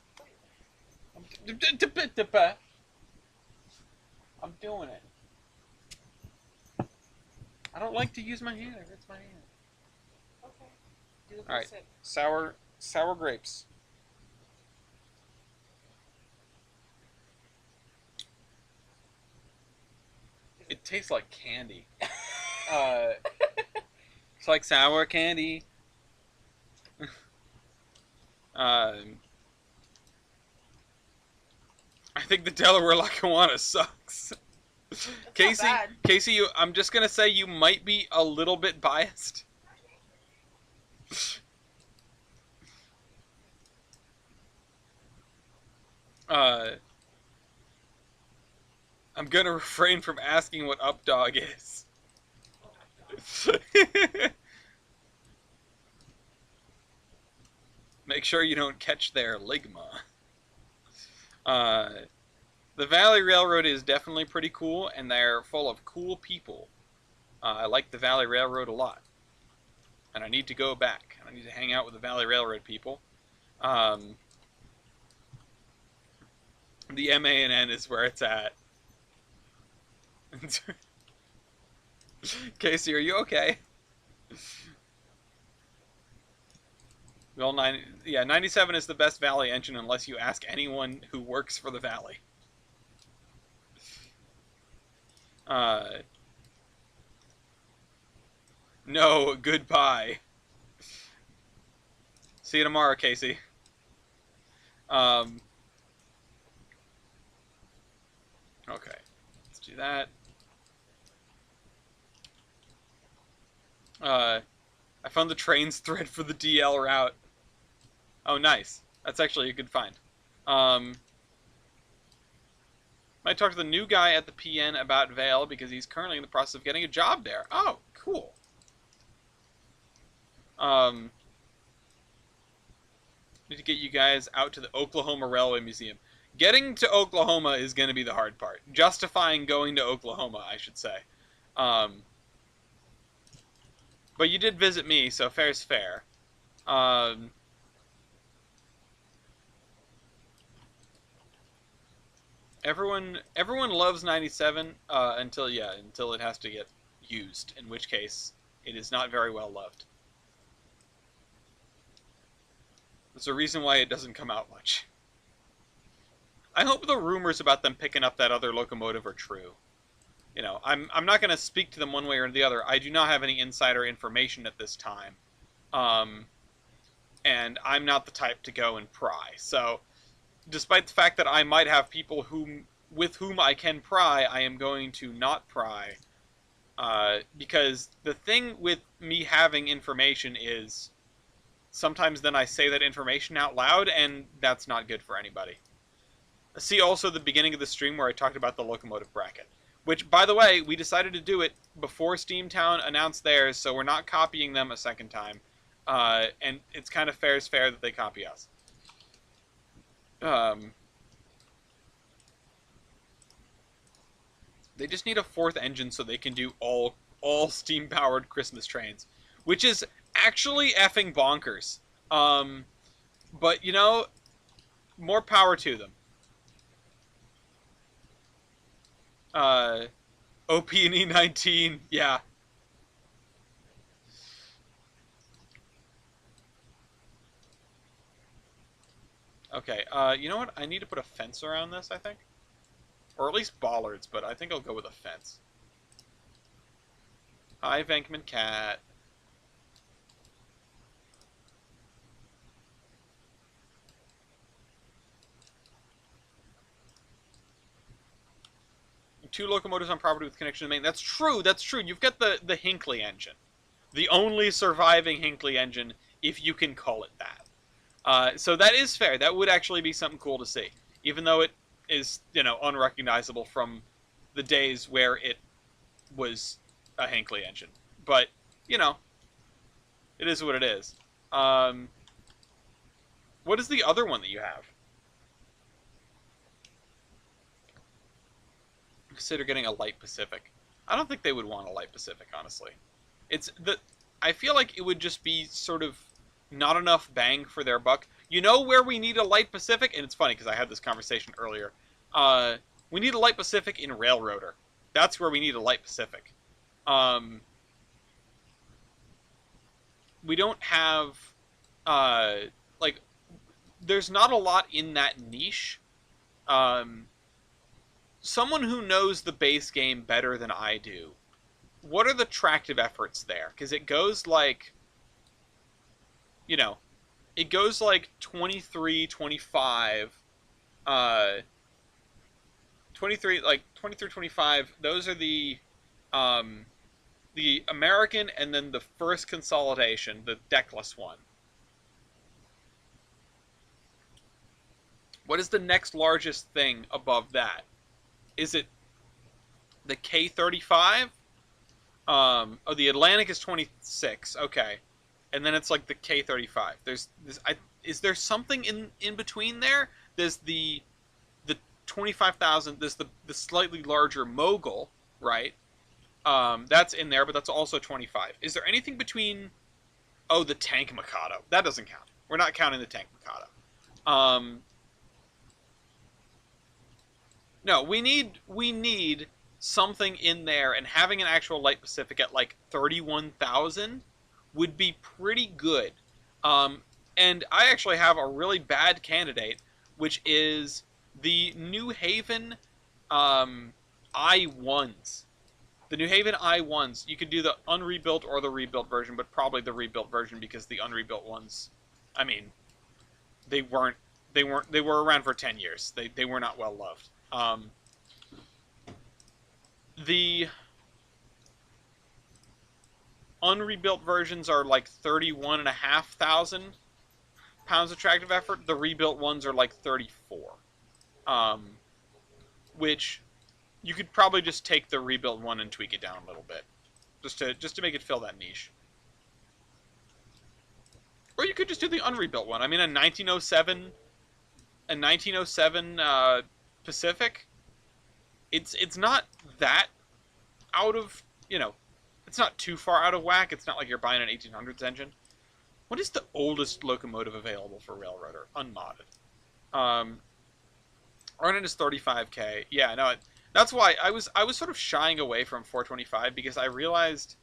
S2: put it.
S1: I'm doing it. I don't like to use my hand. It hurts my hand.
S2: Okay. Do the
S1: All right.
S2: sip.
S1: Sour grapes. It tastes like candy. It's like sour candy. I think the Delaware Lackawanna suck. 6.
S2: That's
S1: Casey,
S2: not bad.
S1: Casey, I'm just gonna say you might be a little bit biased. Uh, I'm gonna refrain from asking what updog is. Make sure you don't catch their ligma. Uh, the Valley Railroad is definitely pretty cool, and they're full of cool people. I like the Valley Railroad a lot, and I need to go back. I need to hang out with the Valley Railroad people. Um, the MANN is where it's at. Casey, are you okay? Well, 97 is the best Valley engine unless you ask anyone who works for the Valley. Uh, no, goodbye. See you tomorrow, Casey. Okay, let's do that. I found the Trainz thread for the DL route. Oh, nice. That's actually a good find. Might talk to the new guy at the PN about Vale because he's currently in the process of getting a job there. Oh, cool. Need to get you guys out to the Oklahoma Railway Museum. Getting to Oklahoma is going to be the hard part. Justifying going to Oklahoma, I should say. But you did visit me, so fair's fair. Everyone loves 97 until it has to get used, in which case it is not very well loved. There's a reason why it doesn't come out much. I hope the rumors about them picking up that other locomotive are true. You know, I'm not going to speak to them one way or the other. I do not have any insider information at this time. And I'm not the type to go and pry. So, despite the fact that I might have people with whom I can pry, I am going to not pry. Because the thing with me having information is sometimes then I say that information out loud, and that's not good for anybody. See also the beginning of the stream where I talked about the locomotive bracket. Which, by the way, we decided to do it before Steamtown announced theirs, so we're not copying them a second time. And it's kind of fair that they copy us. They just need a 4th engine so they can do all steam-powered Christmas trains. Which is actually effing bonkers. But, you know, more power to them. OP and E19, yeah. Okay, you know what? I need to put a fence around this, I think. Or at least bollards, but I think I'll go with a fence. Hi, Venkman Cat. Two locomotives on property with connection to main. That's true, that's true. You've got the Hinckley engine. The only surviving Hinckley engine, if you can call it that. So that is fair. That would actually be something cool to see. Even though it is, you know, unrecognizable from the days where it was a Hinckley engine. But, you know, it is what it is. What is the other one that you have? Consider getting a Light Pacific. I don't think they would want a Light Pacific, honestly. I feel like it would just be sort of not enough bang for their buck. You know where we need a Light Pacific? And it's funny because I had this conversation earlier. We need a Light Pacific in Railroader. That's where we need a Light Pacific. We don't have, like, there's not a lot in that niche. Someone who knows the base game better than I do, what are the tractive efforts there? Because it goes like, you know, it goes like 23, 25, 23, like 23, 25. Those are the American, and then the first consolidation, the deckless one. What is the next largest thing above that? Is it the K35? Oh, the Atlantic is 26. Okay, and then it's like the K35. Is there something in between there? There's the 25,000. There's the slightly larger Mogul, right? That's in there, but that's also 25. Is there anything between? Oh, the Tank Mikado. That doesn't count. We're not counting the Tank Mikado. No, we need something in there, and having an actual Light Pacific at like 31,000 would be pretty good. And I actually have a really bad candidate, which is the New Haven I1s. The New Haven I1s. You could do the unrebuilt or the rebuilt version, but probably the rebuilt version because the unrebuilt ones, I mean, they weren't they were around for 10 years. They were not well loved. The unrebuilt versions are like 31,500 pounds of tractive effort. The rebuilt ones are like 34. Which you could probably just take the rebuilt one and tweak it down a little bit, just to make it fill that niche. Or you could just do the unrebuilt one. I mean, a 1907 Pacific. It's not that out of, it's not too far out of whack. It's not like you're buying an 1800s engine. What is the oldest locomotive available for Railroader unmodded? Arnon is 35K. Yeah, no, that's why I was sort of shying away from 425 because I realized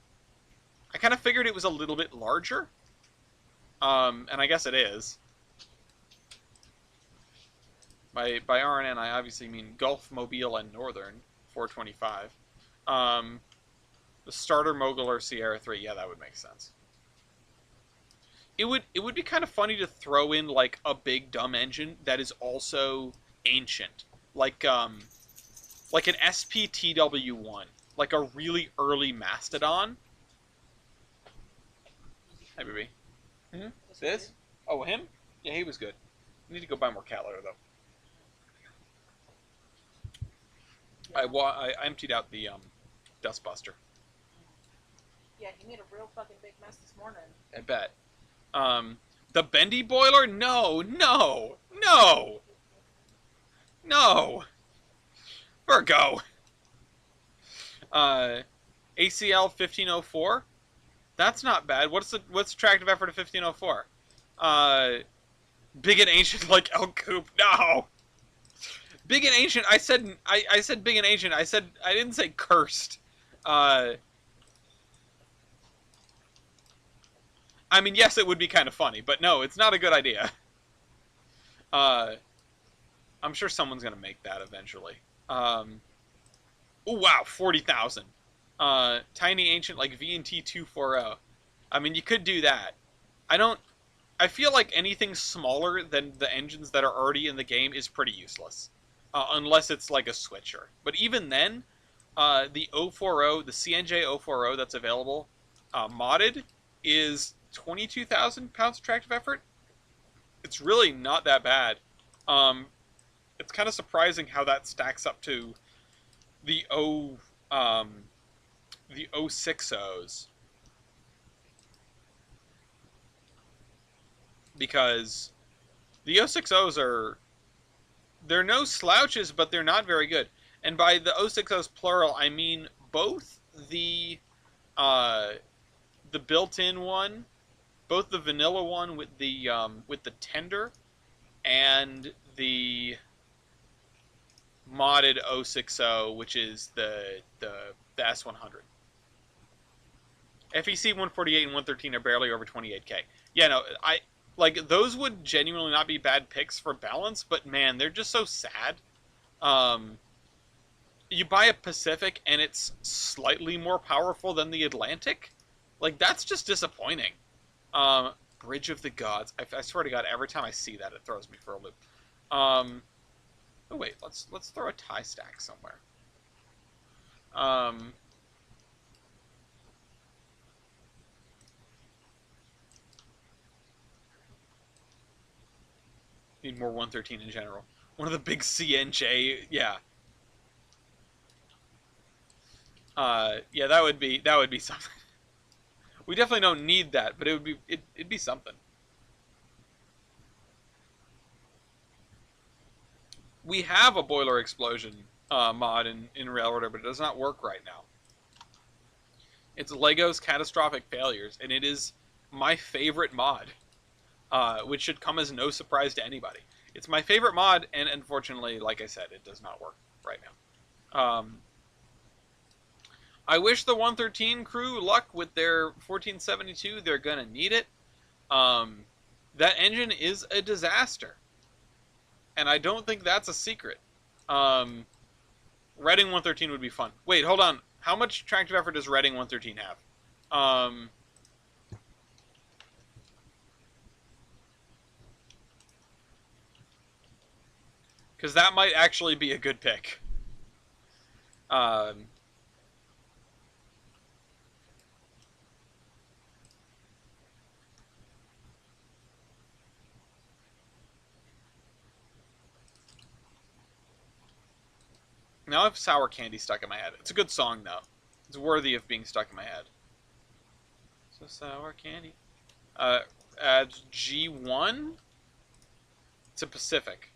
S1: I kind of figured it was a little bit larger. And I guess it is. By RNN, I obviously mean Gulf, Mobile, and Northern 425. The starter Mogul or Sierra 3, yeah, that would make sense. It would be kind of funny to throw in like a big dumb engine that is also ancient, like an SPTW1, like a really early Mastodon. Hi, baby. Mm-hmm. This? Oh, him? Yeah, he was good. I need to go buy more cat litter though. I emptied out the Dustbuster.
S2: Yeah, he made a real fucking big mess this morning.
S1: I bet. The bendy boiler? No, no, no, no. Virgo. ACL 1504. That's not bad. What's the tractive effort of 1504? Big and ancient like El Coop. No. Big and ancient. I said big and ancient. I didn't say cursed. I mean, yes, it would be kind of funny, but no, it's not a good idea. I'm sure someone's gonna make that eventually. Oh wow, 40,000. Tiny ancient like VNT 240. I mean, you could do that. I feel like anything smaller than the engines that are already in the game is pretty useless. Unless it's like a switcher. But even then, the 040, the CNJ 040 that's available, modded, is 22,000 pounds of tractive effort. It's really not that bad. It's kind of surprising how that stacks up to the 060s. Because the 060s they're no slouches, but they're not very good. And by the 060s plural, I mean both the built-in one, both the vanilla one with the tender, and the modded 060, which is the S100. FEC 148 and 113 are barely over 28K. Yeah, no, like, those would genuinely not be bad picks for balance, but man, they're just so sad. You buy a Pacific and it's slightly more powerful than the Atlantic? Like, that's just disappointing. Bridge of the Gods. I swear to God, every time I see that, it throws me for a loop. Oh wait, let's throw a tie stack somewhere. Um, Need more 113 in general. One of the big CNJ, yeah. Yeah, that would be something. We definitely don't need that, but it'd be something. We have a boiler explosion mod in Railroader, but it does not work right now. It's Lego's Catastrophic Failures, and it is my favorite mod, which should come as no surprise to anybody. It's my favorite mod, and unfortunately, like I said, it does not work right now. I wish the 113 crew luck with their 1472. They're gonna need it. That engine is a disaster, and I don't think that's a secret. Reading 113 would be fun. Wait, hold on. How much tractive effort does Reading 113 have? Because that might actually be a good pick. Now I have Sour Candy stuck in my head. It's a good song, though. It's worthy of being stuck in my head. So Sour Candy. G1? It's a Pacific.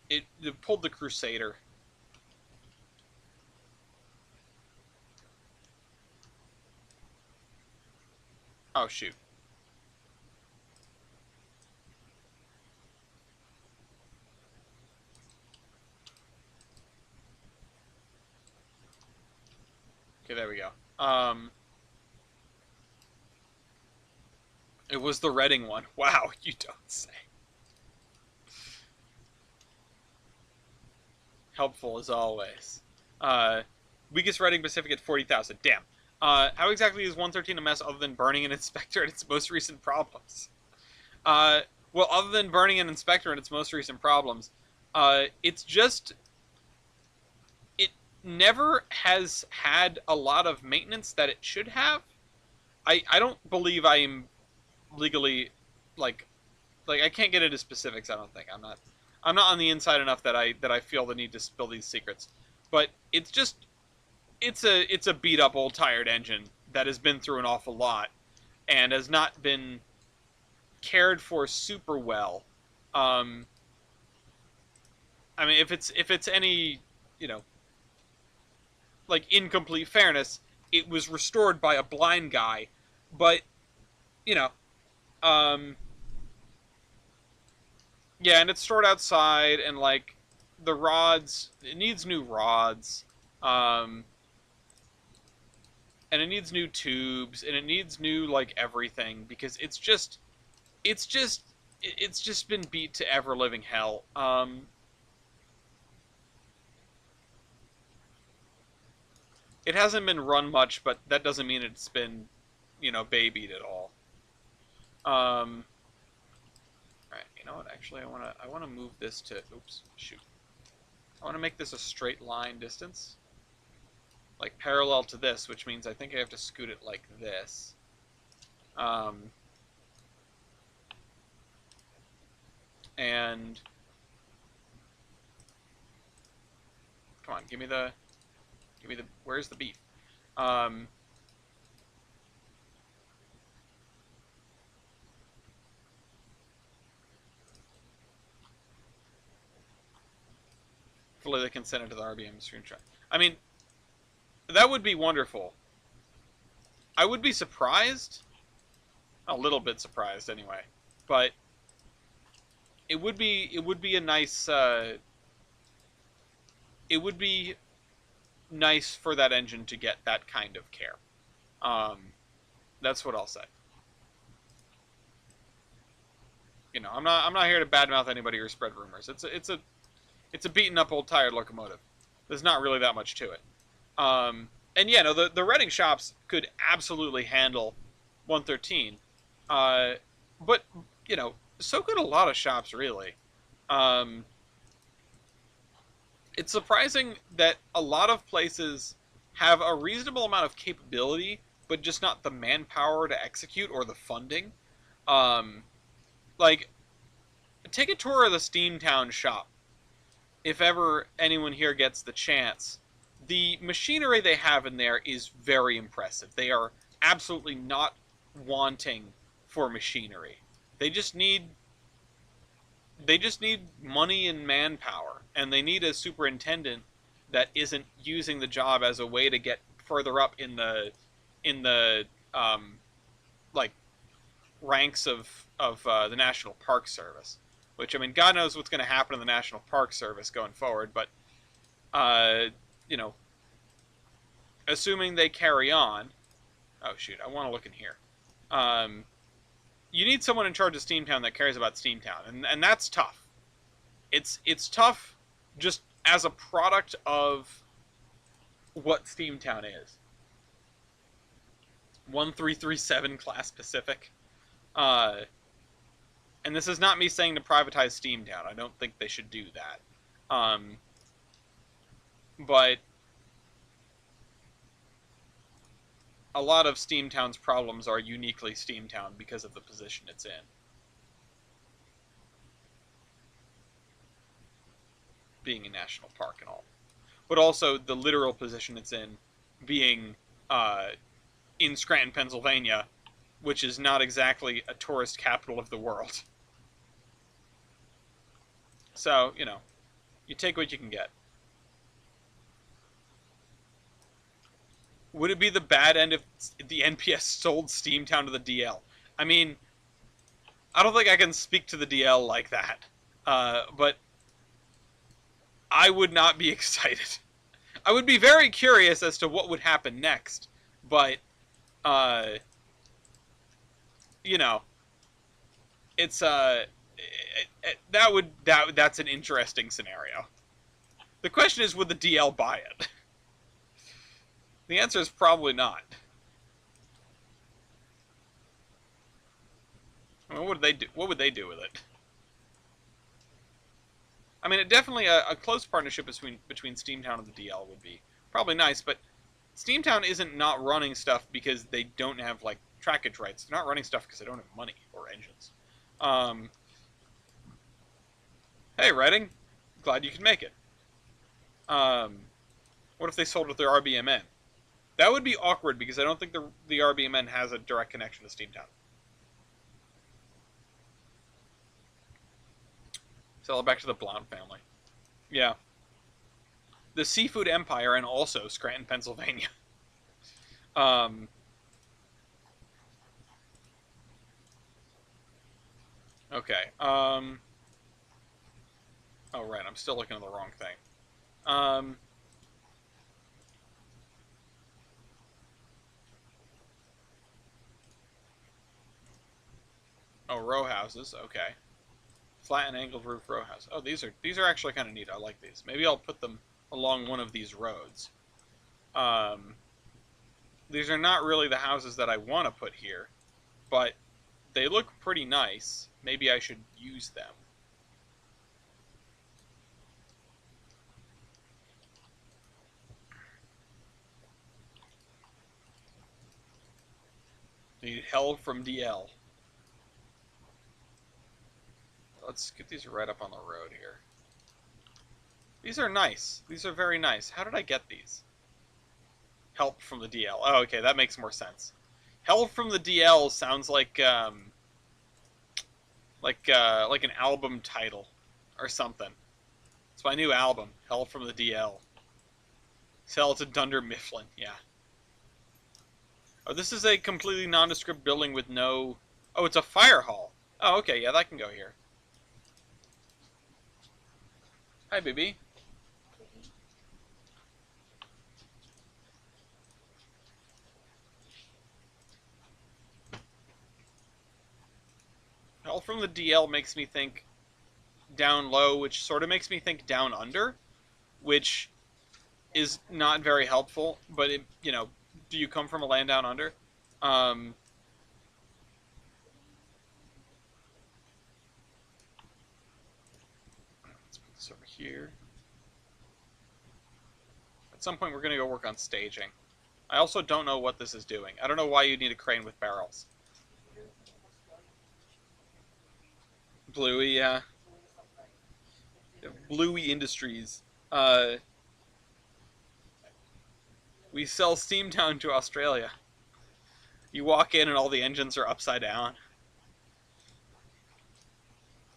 S1: It pulled the Crusader. Oh, shoot. Okay, there we go. It was the Reading one. Wow, you don't say. Helpful as always. Weakest Reading Pacific at 40,000. Damn. How exactly is 113 a mess other than burning an inspector and its most recent problems? Well, other than burning an inspector and its most recent problems, it's just... It never has had a lot of maintenance that it should have. I don't believe I am legally, like I can't get into specifics, I don't think. I'm not on the inside enough that I feel the need to spill these secrets. But it's just... It's a beat up old tired engine that has been through an awful lot and has not been cared for super well. I mean, if it's any, like incomplete fairness, it was restored by a blind guy, but you know, yeah, and it's stored outside, and like the rods, it needs new rods. And it needs new tubes, and it needs new like everything, because it's just been beat to ever living hell. It hasn't been run much, but that doesn't mean it's been, babied at all. Right, you know what? Actually, I wanna move this to... Oops, shoot. I want to make this a straight line distance, like parallel to this, which means I think I have to scoot it like this. And come on, give me the, where's the beef? Hopefully they can send it to the RBM screenshot. I mean, that would be wonderful. I would be surprised, a little bit surprised anyway, but it would be a nice it would be nice for that engine to get that kind of care. That's what I'll say. I'm not here to badmouth anybody or spread rumors. It's a beaten up old tired locomotive. There's not really that much to it. And yeah, no, the Reading shops could absolutely handle 113. But so could a lot of shops, really. Um, it's surprising that a lot of places have a reasonable amount of capability, but just not the manpower to execute or the funding. Um, like, take a tour of the Steamtown shop if ever anyone here gets the chance. The machinery they have in there is very impressive. They are absolutely not wanting for machinery. They just need they just need money and manpower, and they need a superintendent that isn't using the job as a way to get further up in the like ranks of the National Park Service. Which, I mean, God knows what's going to happen in the National Park Service going forward, but uh, you know, assuming they carry on. Oh shoot, I want to look in here. Um, you need someone in charge of Steamtown that cares about Steamtown, and that's tough. It's tough just as a product of what Steamtown is. 1337 Class Pacific. Uh, and this is not me saying to privatize Steamtown. I don't think they should do that. But a lot of Steamtown's problems are uniquely Steamtown because of the position it's in. Being a national park and all. But also the literal position it's in being in Scranton, Pennsylvania, which is not exactly a tourist capital of the world. So, you know, you take what you can get. Would it be the bad end if the NPS sold Steamtown to the DL? I mean, I don't think I can speak to the DL like that. But I would not be excited. I would be very curious as to what would happen next. But, you know, it's, that's an interesting scenario. The question is, would the DL buy it? The answer is probably not. I mean, what would they do? What would they do with it? I mean, it definitely a close partnership between Steamtown and the DL would be probably nice, but Steamtown isn't not running stuff because they don't have like trackage rights. They're not running stuff because they don't have money or engines. Hey, Redding, glad you could make it. What if they sold with their RBMN? That would be awkward because I don't think the RBMN has a direct connection to Steamtown. Sell it back to the Blount family. Yeah. The Seafood Empire and also Scranton, Pennsylvania. Okay. Oh, right. I'm still looking at the wrong thing. Oh, row houses. Okay. Flat and angled roof row house. Oh, these are actually kind of neat. I like these. Maybe I'll put them along one of these roads. These are not really the houses that I want to put here, but they look pretty nice. Maybe I should use them. Need help from DL. Let's get these right up on the road here. These are nice. These are very nice. How did I get these? Help from the DL. Oh, okay, that makes more sense. Help from the DL sounds like an album title or something. It's my new album, Help from the DL. Sell it to Dunder Mifflin, yeah. Oh, this is a completely nondescript building with no... Oh, it's a fire hall. Oh, okay, yeah, that can go here. Hi, baby. Help from the DL makes me think down low, which sort of makes me think down under, which is not very helpful, but it, you know, do you come from a land down under? here. At some point, we're going to go work on staging. I also don't know what this is doing. I don't know why you need a crane with barrels. Bluey, yeah. Bluey Industries. We sell Steamtown to Australia. You walk in and all the engines are upside down.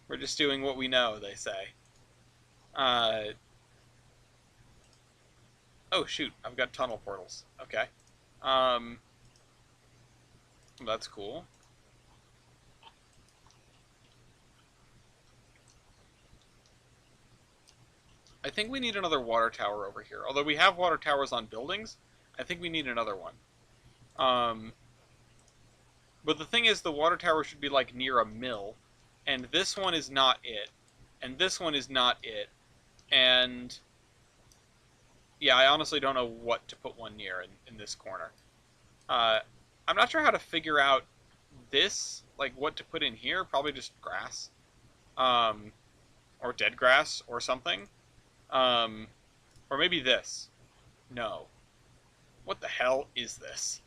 S1: We're just doing what we know, they say. Oh shoot, I've got tunnel portals. Okay. That's cool. I think we need another water tower over here. Although we have water towers on buildings, I think we need another one. But the thing is, the water tower should be like near a mill, and this one is not it, and this one is not it, and yeah, I honestly don't know what to put one near in this corner. I'm not sure how to figure out this, like what to put in here. Probably just grass, or dead grass or something, or maybe this. No, what the hell is this?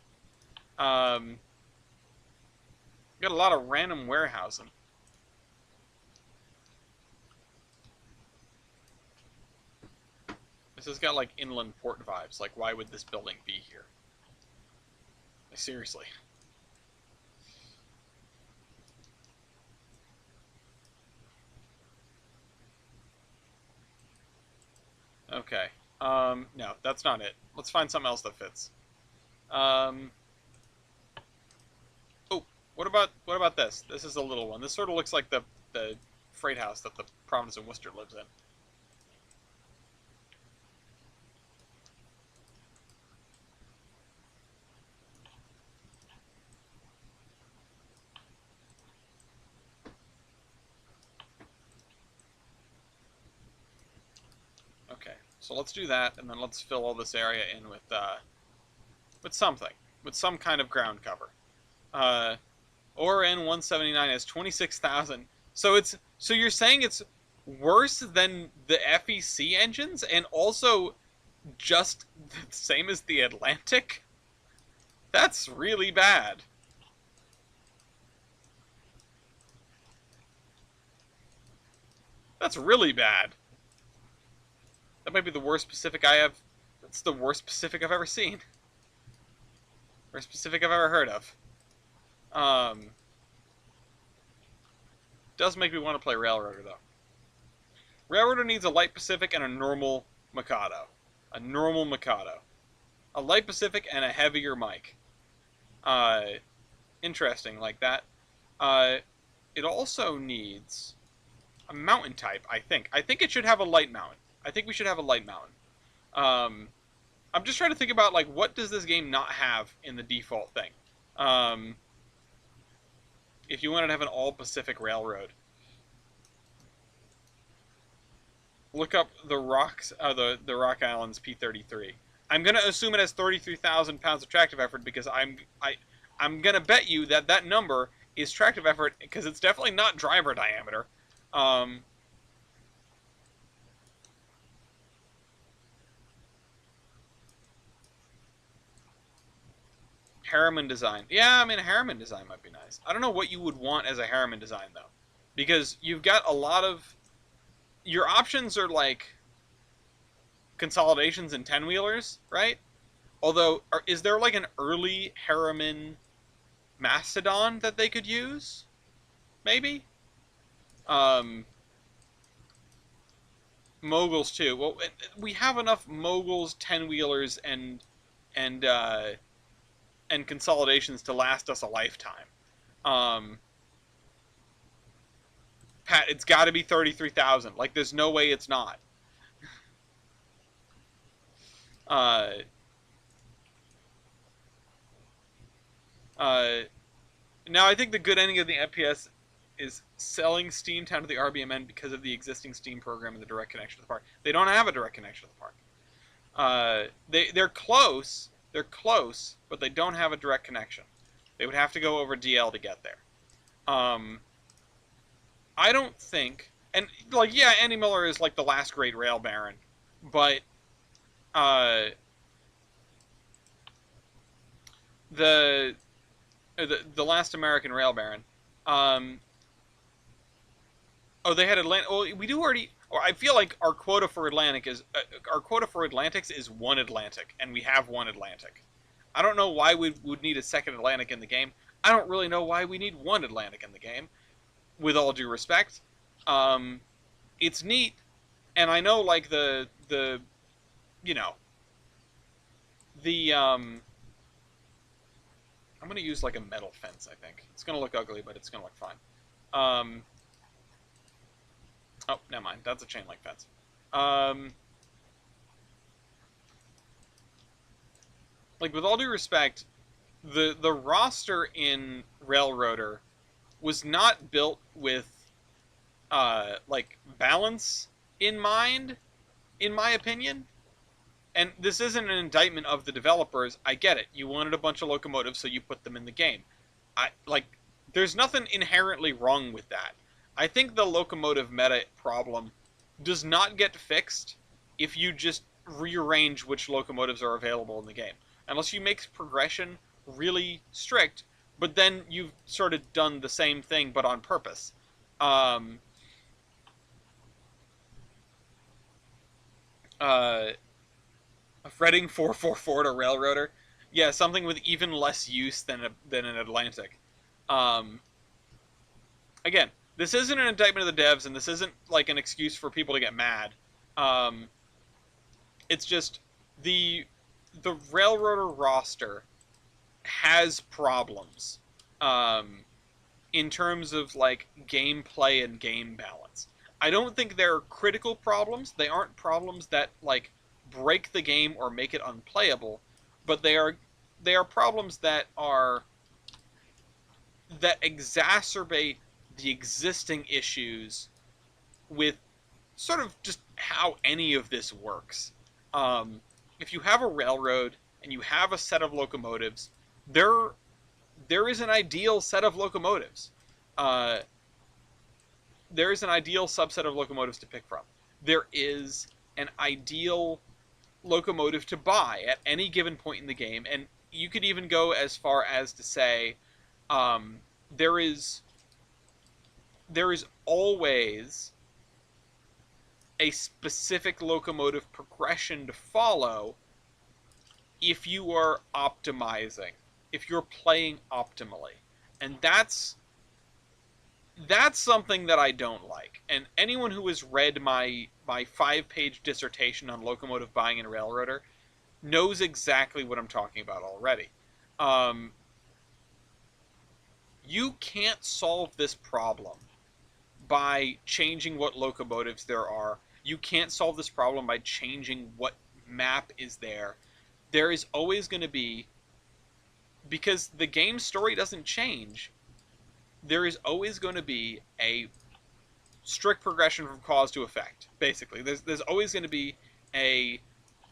S1: Got a lot of random warehousing. This has got like inland port vibes. Like, why would this building be here? Like, seriously. Okay. No, that's not it. Let's find something else that fits. Oh, what about this? This is a little one. This sort of looks like the freight house that the province of Worcester lives in. Okay, so let's do that, and then let's fill all this area in with something, with some kind of ground cover. ORN 179 has 26,000. So you're saying it's worse than the FEC engines, and also just the same as the Atlantic? That's really bad. That's really bad. That might be the worst Pacific I have. That's the worst Pacific I've ever seen. Worst Pacific I've ever heard of. Does make me want to play Railroader, though. Railroader needs a light Pacific and a normal Mikado. A normal Mikado. A light Pacific and a heavier mic. Interesting, like that. It also needs a mountain type, I think. I think it should have a light mountain. I think we should have a light mountain. I'm just trying to think about, like, what does this game not have in the default thing? If you wanted to have an all-Pacific railroad. Look up the rocks, the Rock Islands P-33. I'm gonna assume it has 33,000 pounds of tractive effort because I'm gonna bet you that that number is tractive effort because it's definitely not driver diameter. Harriman design. Yeah, I mean, a Harriman design might be nice. I don't know what you would want as a Harriman design, though. Because you've got a lot of... Your options are, like, consolidations and 10-wheelers, right? Although, is there, like, an early Harriman Mastodon that they could use? Maybe? Moguls, too. Well, we have enough Moguls, 10-wheelers, and consolidations to last us a lifetime. Pat, it's got to be 33,000. Like, there's no way it's not. Now, I think the good ending of the MPS is selling Steamtown to the RBMN because of the existing Steam program and the direct connection to the park. They don't have a direct connection to the park. They're close. They're close, but they don't have a direct connection. They would have to go over DL to get there. I don't think And like, yeah, Andy Miller is like the last great rail baron, but uh, the the last American rail baron. Um, oh, they had Atlantic. Well, we do already. Or I feel like our quota for Atlantics is one Atlantic, and we have one Atlantic. I don't know why we would need a second Atlantic in the game. I don't really know why we need one Atlantic in the game. With all due respect, um, it's neat, and I know like the you know the I'm gonna use like a metal fence. I think it's gonna look ugly, but it's gonna look fine. Um, oh, never mind. That's a chain link fence. Um, like with all due respect, the roster in Railroader was not built with like balance in mind, in my opinion. And this isn't an indictment of the developers. I get it. You wanted a bunch of locomotives, so you put them in the game. I like. There's nothing inherently wrong with that. I think the locomotive meta problem does not get fixed if you just rearrange which locomotives are available in the game. Unless you make progression really strict, but then you've sort of done the same thing but on purpose. Um, uh, Fretting 444 to Railroader. Yeah, something with even less use than an Atlantic. Um, again, this isn't an indictment of the devs, and this isn't like an excuse for people to get mad. Um, it's just the the Railroader roster has problems in terms of like gameplay and game balance. I don't think they're critical problems. They aren't problems that like break the game or make it unplayable, but they are problems that exacerbate the existing issues with sort of just how any of this works. Um, if you have a railroad and you have a set of locomotives, there there is an ideal set of locomotives. Uh, there is an ideal subset of locomotives to pick from. There is an ideal locomotive to buy at any given point in the game, and you could even go as far as to say um, there is there is always a specific locomotive progression to follow if you are optimizing, if you're playing optimally. And that's something that I don't like. And anyone who has read my 5-page dissertation on locomotive buying in Railroader knows exactly what I'm talking about already. Um, you can't solve this problem by changing what locomotives there are. You can't solve this problem by changing what map is there. There is always going to be, because the game story doesn't change, there is always going to be a strict progression from cause to effect. Basically, there's always going to be a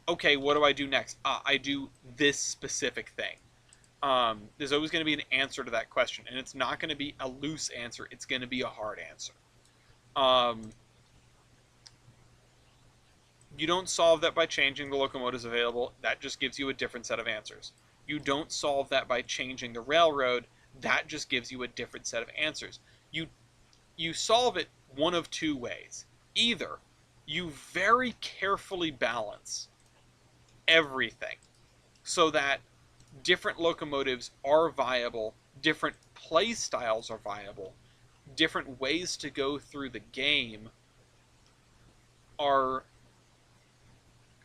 S1: okay, what do I do next? I do this specific thing. There's always going to be an answer to that question, and it's not going to be a loose answer. It's going to be a hard answer. Um, you don't solve that by changing the locomotives available. That just gives you a different set of answers. You don't solve that by changing the railroad. That just gives you a different set of answers. You solve it one of two ways. Either you very carefully balance everything so that different locomotives are viable, different play styles are viable, different ways to go through the game are,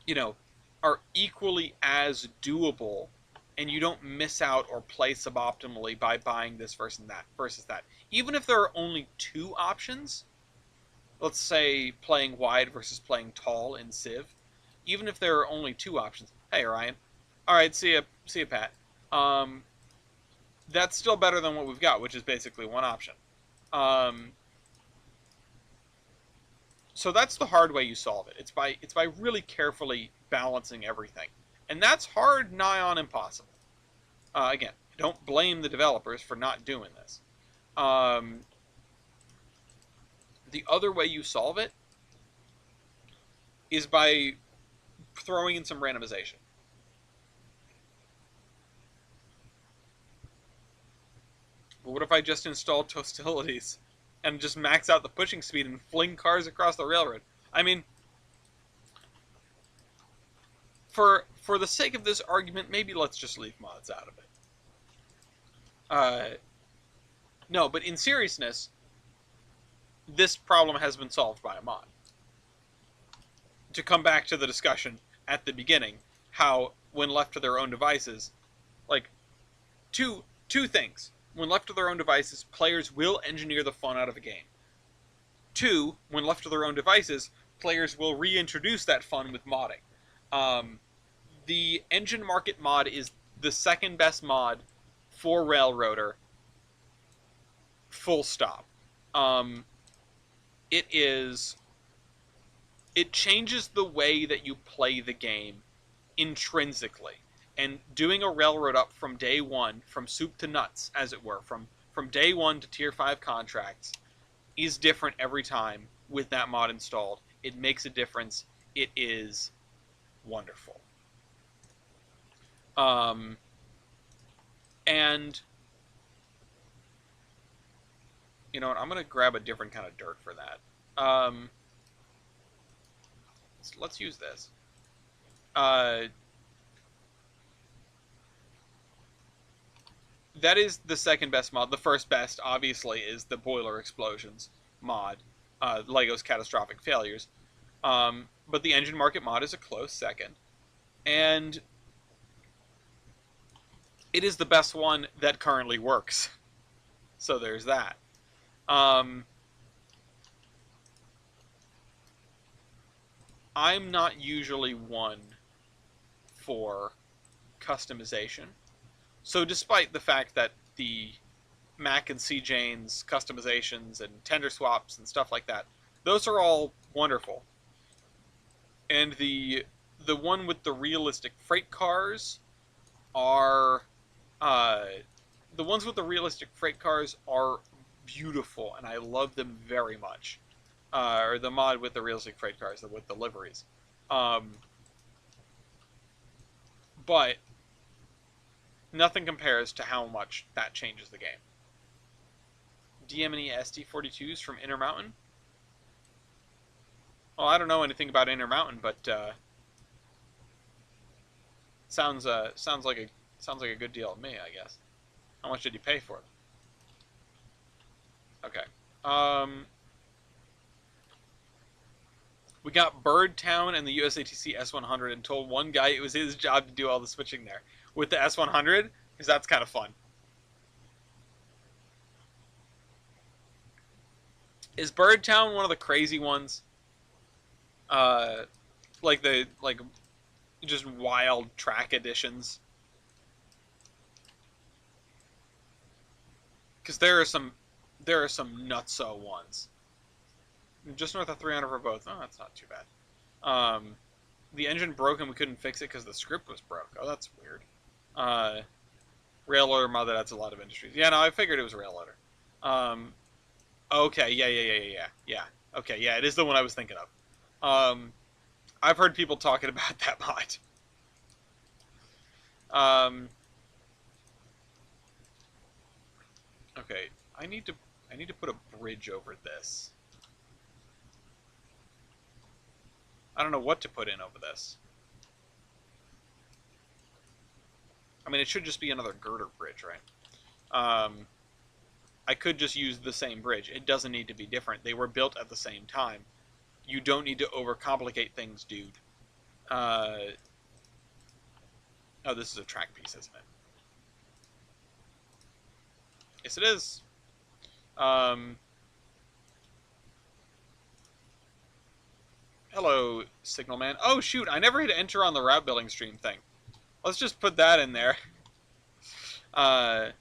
S1: you know, are equally as doable, and you don't miss out or play suboptimally by buying this versus that. Even if there are only two options, let's say playing wide versus playing tall in Civ, even if there are only two options. Hey Ryan, all right, see ya, Pat. Um, that's still better than what we've got, which is basically one option. Um, so that's the hard way you solve it. It's by really carefully balancing everything, and that's hard, nigh on impossible. Again, don't blame the developers for not doing this. Um, The other way you solve it is by throwing in some randomization. But what if I just install hostilities and just max out the pushing speed and fling cars across the railroad? I mean, for the sake of this argument, maybe let's just leave mods out of it. No, but in seriousness, this problem has been solved by a mod. To come back to the discussion at the beginning, how when left to their own devices, like two things. When left to their own devices, players will engineer the fun out of a game. Two, when left to their own devices, players will reintroduce that fun with modding. The engine market mod is the second best mod for Railroader. Full stop. It changes the way that you play the game intrinsically. And doing a railroad up from day one, from soup to nuts, as it were, from day one to tier 5 contracts, is different every time with that mod installed. It makes a difference. It is wonderful. And you know what? I'm going to grab a different kind of dirt for that. Let's use this. That is the second best mod. The first best, obviously, is the Boiler Explosions mod. Lego's Catastrophic Failures. But the Engine Market mod is a close second. And it is the best one that currently works. So there's that. I'm not usually one for customization. So despite the fact that the Mac and CJane's customizations and tender swaps and stuff like that, those are all wonderful. And the one with the realistic freight cars are the ones with the realistic freight cars are beautiful, and I love them very much. Or the mod with the realistic freight cars, with the liveries. But nothing compares to how much that changes the game. DMNE ST42s from Intermountain? Well, I don't know anything about Intermountain, but sounds like a good deal to me, I guess. How much did you pay for it? Okay. We got Birdtown and the USATC S100 and told one guy it was his job to do all the switching there. With the S100, because that's kind of fun. Is Birdtown one of the crazy ones? Like just wild track editions? Because there are some nutso ones. Just north of 300 for both. Oh, that's not too bad. The engine broke and we couldn't fix it because the script was broke. Oh, that's weird. Railroader mod that adds a lot of industries. Yeah, no, I figured it was Railroader. Okay, yeah. Okay, yeah, it is the one I was thinking of. I've heard people talking about that mod. Okay, I need to put a bridge over this. I don't know what to put in over this. I mean, it should just be another girder bridge, right? I could just use the same bridge. It doesn't need to be different. They were built at the same time. You don't need to overcomplicate things, dude. Oh, this is a track piece, isn't it? Yes, it is. Hello, Signalman. Oh, shoot, I never hit enter on the route building stream thing. Let's just put that in there. How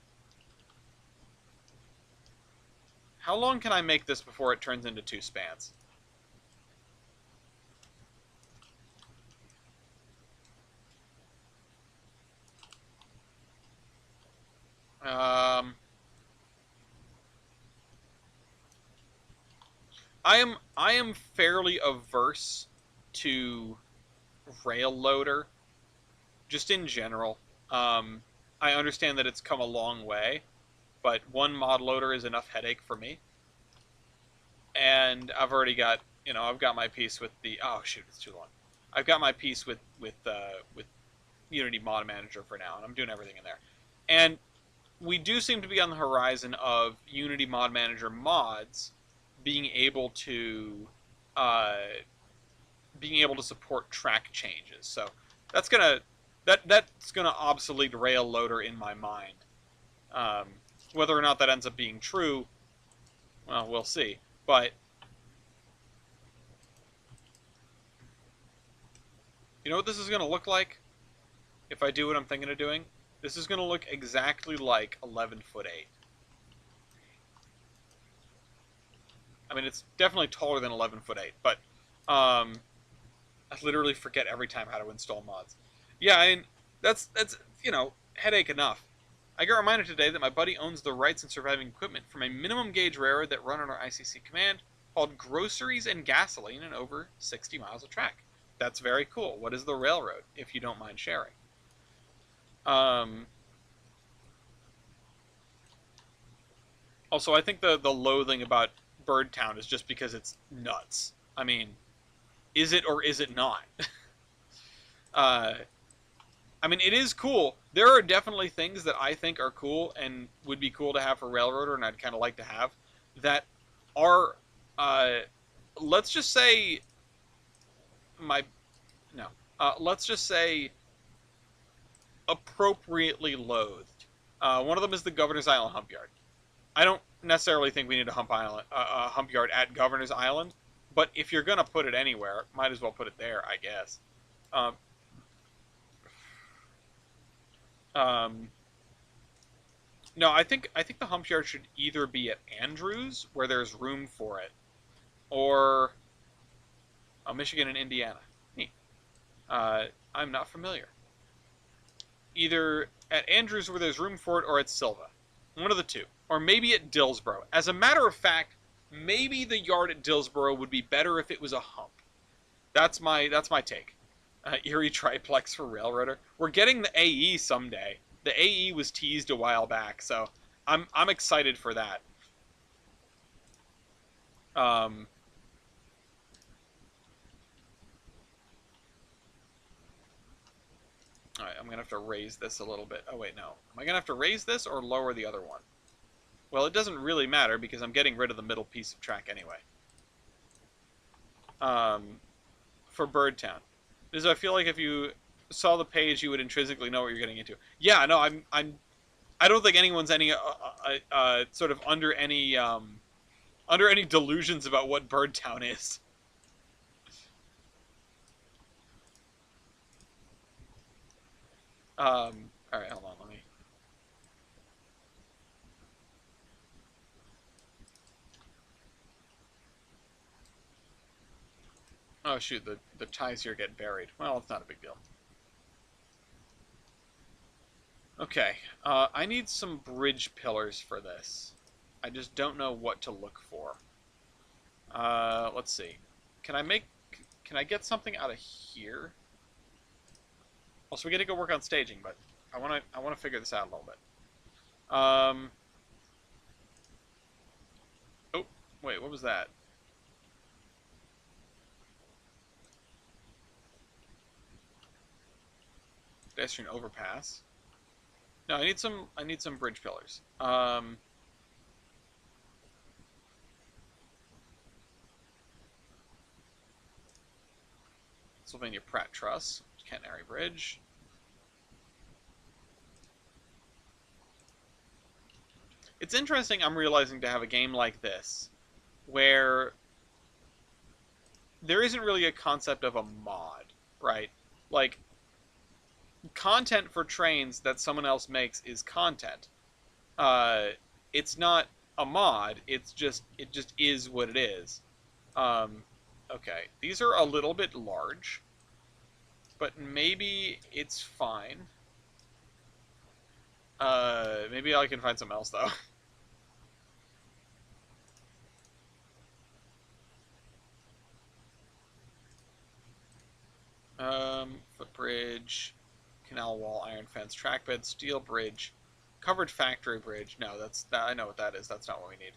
S1: long can I make this before it turns into 2 spans? I am fairly averse to rail loader, just in general. Um, I understand that it's come a long way, but one mod loader is enough headache for me. And I've already got, I've got my piece with the. Oh shoot, it's too long. I've got my piece with Unity Mod Manager for now, and I'm doing everything in there. And we do seem to be on the horizon of Unity Mod Manager mods being able to uh, support track changes. So that's gonna that's gonna obsolete rail loader in my mind. Um, Whether or not that ends up being true, well, we'll see. But you know what this is gonna look like if I do what I'm thinking of doing? This is gonna look exactly like 11'8". I mean, it's definitely taller than 11'8", but I literally forget every time how to install mods. Yeah, I mean, that's headache enough. I got reminded today that my buddy owns the rights and surviving equipment from a minimum gauge railroad that run on our ICC command, hauled groceries and gasoline and over 60 miles of track. That's very cool. What is the railroad, if you don't mind sharing? Um, Also, I think the loathing about Birdtown is just because it's nuts. I mean, is it or is it not? uh, I mean, it is cool. There are definitely things that I think are cool and would be cool to have for Railroader, and I'd kind of like to have that are, uh, let's just say, my no, let's just say appropriately loathed. One of them is the Governor's Island hump yard. I don't necessarily think we need a hump yard at Governor's Island, but if you're gonna put it anywhere, might as well put it there, I guess. Um, um, no, I think the hump yard should either be at Andrews, where there's room for it, or Michigan and Indiana. Neat. I'm not familiar. Either at Andrews, where there's room for it, or at Silva. One of the two. Or maybe at Dillsboro. As a matter of fact, maybe the yard at Dillsboro would be better if it was a hump. That's my take. Erie triplex for Railroader. We're getting the AE someday. The AE was teased a while back, so I'm excited for that. Um, all right, I'm gonna have to raise this a little bit. Oh wait, no. Am I gonna have to raise this or lower the other one? Well, it doesn't really matter because I'm getting rid of the middle piece of track anyway. For Birdtown, because I feel like if you saw the page, you would intrinsically know what you're getting into. Yeah, no, I don't think anyone's any sort of under any delusions about what Birdtown is. All right, hold on, let me. Oh shoot, the ties here get buried. Well, it's not a big deal. Okay, I need some bridge pillars for this. I just don't know what to look for. Let's see. Can I make? Can I get something out of here? Also, we got to go work on staging, but I wanna figure this out a little bit. Um. Oh, wait, what was that? Pedestrian overpass. No, I need some bridge pillars. Pennsylvania Pratt Truss, Canary Bridge. It's interesting, I'm realizing, to have a game like this where there isn't really a concept of a mod, right? Like, content for Trainz that someone else makes is content. Uh, it's not a mod. It just is what it is. Um, okay, these are a little bit large, but maybe it's fine. Maybe I can find something else though. Footbridge, canal wall, iron fence, trackbed, steel bridge, covered factory bridge. No, that's that. I know what that is. That's not what we need.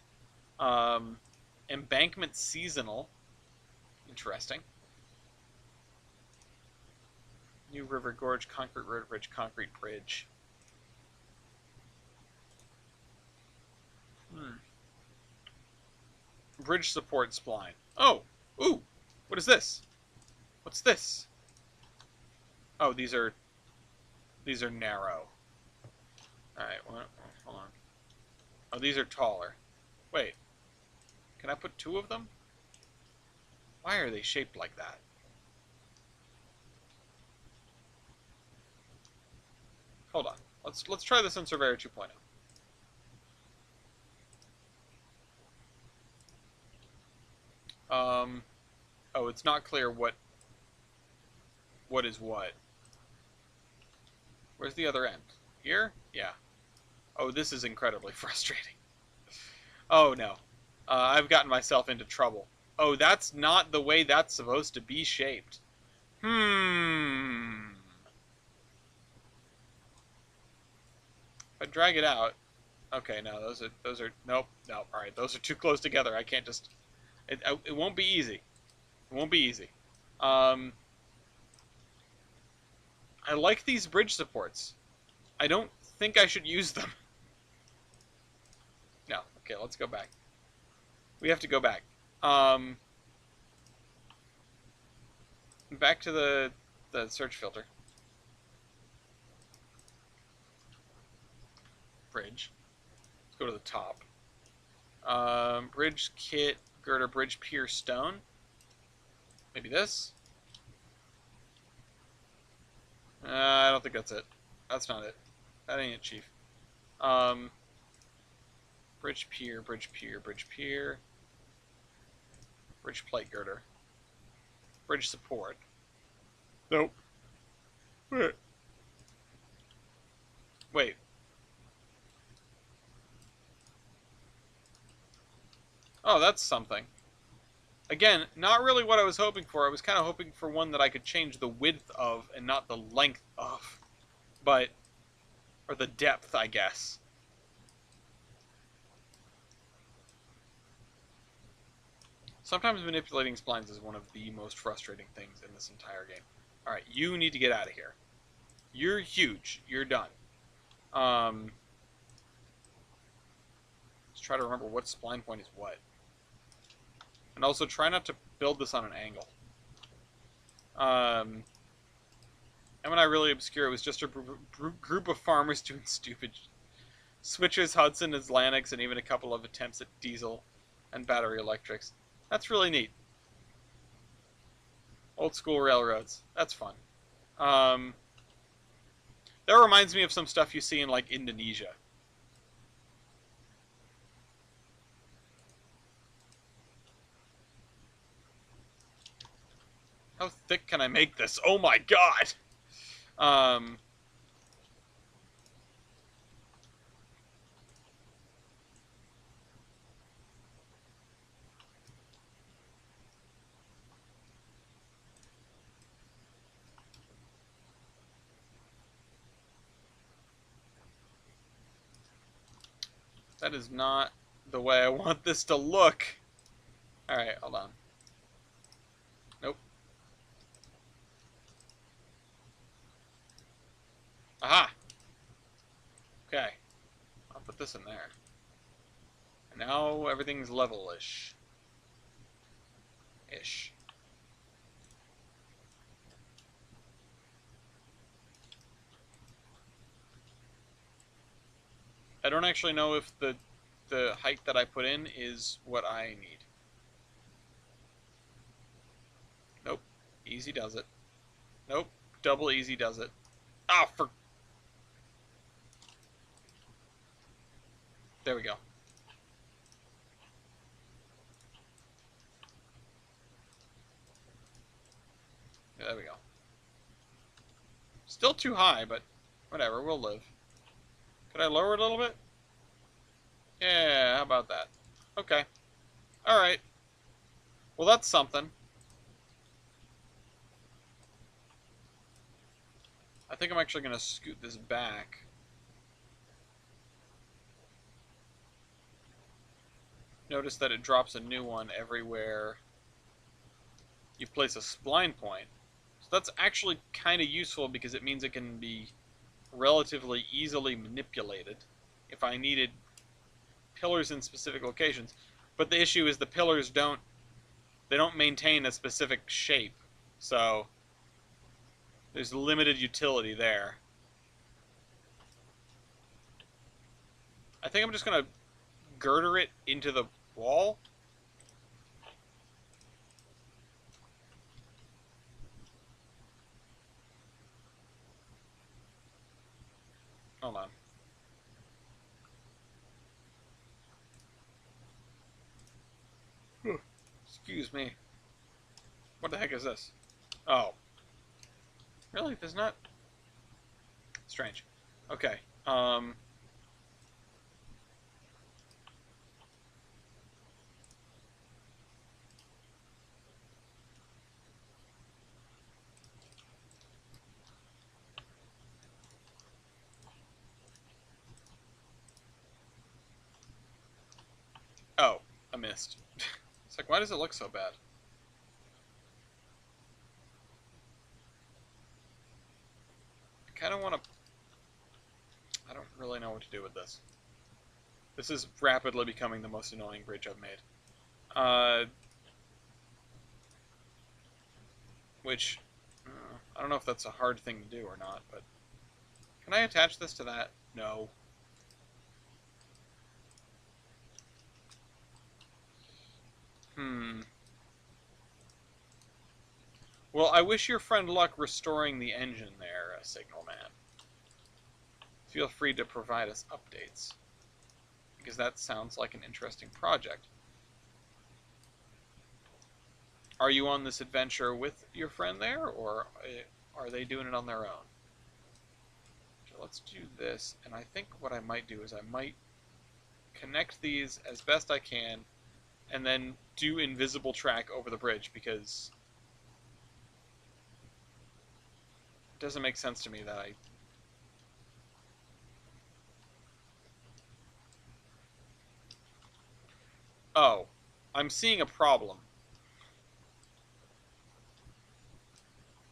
S1: Embankment seasonal. Interesting. New river gorge, concrete road bridge, concrete bridge. Bridge support spline. Oh, ooh, what is this? What's this? Oh, these are narrow. All right, well, hold on. Oh, these are taller. Wait, can I put 2 of them? Why are they shaped like that? Hold on. Let's try this in Surveyor 2.0. Oh, it's not clear what is what. Where's the other end? Here? Yeah. Oh, this is incredibly frustrating. Oh no. I've gotten myself into trouble. Oh, that's not the way that's supposed to be shaped. If I drag it out. Okay, no, those are nope. All right, those are too close together. I can't just. It won't be easy. It won't be easy. I like these bridge supports. I don't think I should use them. No. Okay, let's go back. We have to go back. Back to the search filter. Bridge. Let's go to the top. Bridge kit, girder, bridge pier, stone. Maybe this? I don't think that's it. That's not it. That ain't it, Chief. Bridge pier, bridge pier, bridge pier. Bridge plate girder. Bridge support. Nope. Wait. Oh, that's something. Again, not really what I was hoping for. I was kind of hoping for one that I could change the width of and not the length of. But, or the depth, I guess. Sometimes manipulating splines is one of the most frustrating things in this entire game. Alright, you need to get out of here. You're huge. You're done. Let's try to remember what spline point is what. And also try not to build this on an angle. And when I really obscure, it was just a group of farmers doing stupid switches, Hudson, Atlantics, and even a couple of attempts at diesel and battery electrics. That's really neat. Old school railroads. That's fun. That reminds me of some stuff you see in, like, Indonesia. How thick can I make this? Oh my god! That is not the way I want this to look. Alright, hold on. Nope. Aha! Okay. I'll put this in there. And now everything's level-ish. Ish. I don't actually know if the height that I put in is what I need. Nope. Easy does it. Nope. Double easy does it. Ah, for... There we go. Yeah, there we go. Still too high, but whatever, we'll live. Could I lower it a little bit? Yeah, how about that? Okay. Alright. Well, that's something. I think I'm actually going to scoot this back. Notice that it drops a new one everywhere you place a spline point. So that's actually kind of useful because it means it can be relatively easily manipulated if I needed pillars in specific locations. But the issue is the pillars don't maintain a specific shape. So there's limited utility there. I think I'm just going to girder it into the wall. Hold on. Excuse me. What the heck is this? Oh. Really? There's not... Strange. Okay. Oh, I missed. It's like, why does it look so bad? I kind of want to... I don't really know what to do with this. This is rapidly becoming the most annoying bridge I've made. Which, I don't know if that's a hard thing to do or not, but... Can I attach this to that? No. Well, I wish your friend luck restoring the engine there, Signal Man. Feel free to provide us updates, because that sounds like an interesting project. Are you on this adventure with your friend there, or are they doing it on their own? So let's do this, and I think what I might do is I might connect these as best I can, and then do invisible track over the bridge, because it doesn't make sense to me that I... Oh, I'm seeing a problem.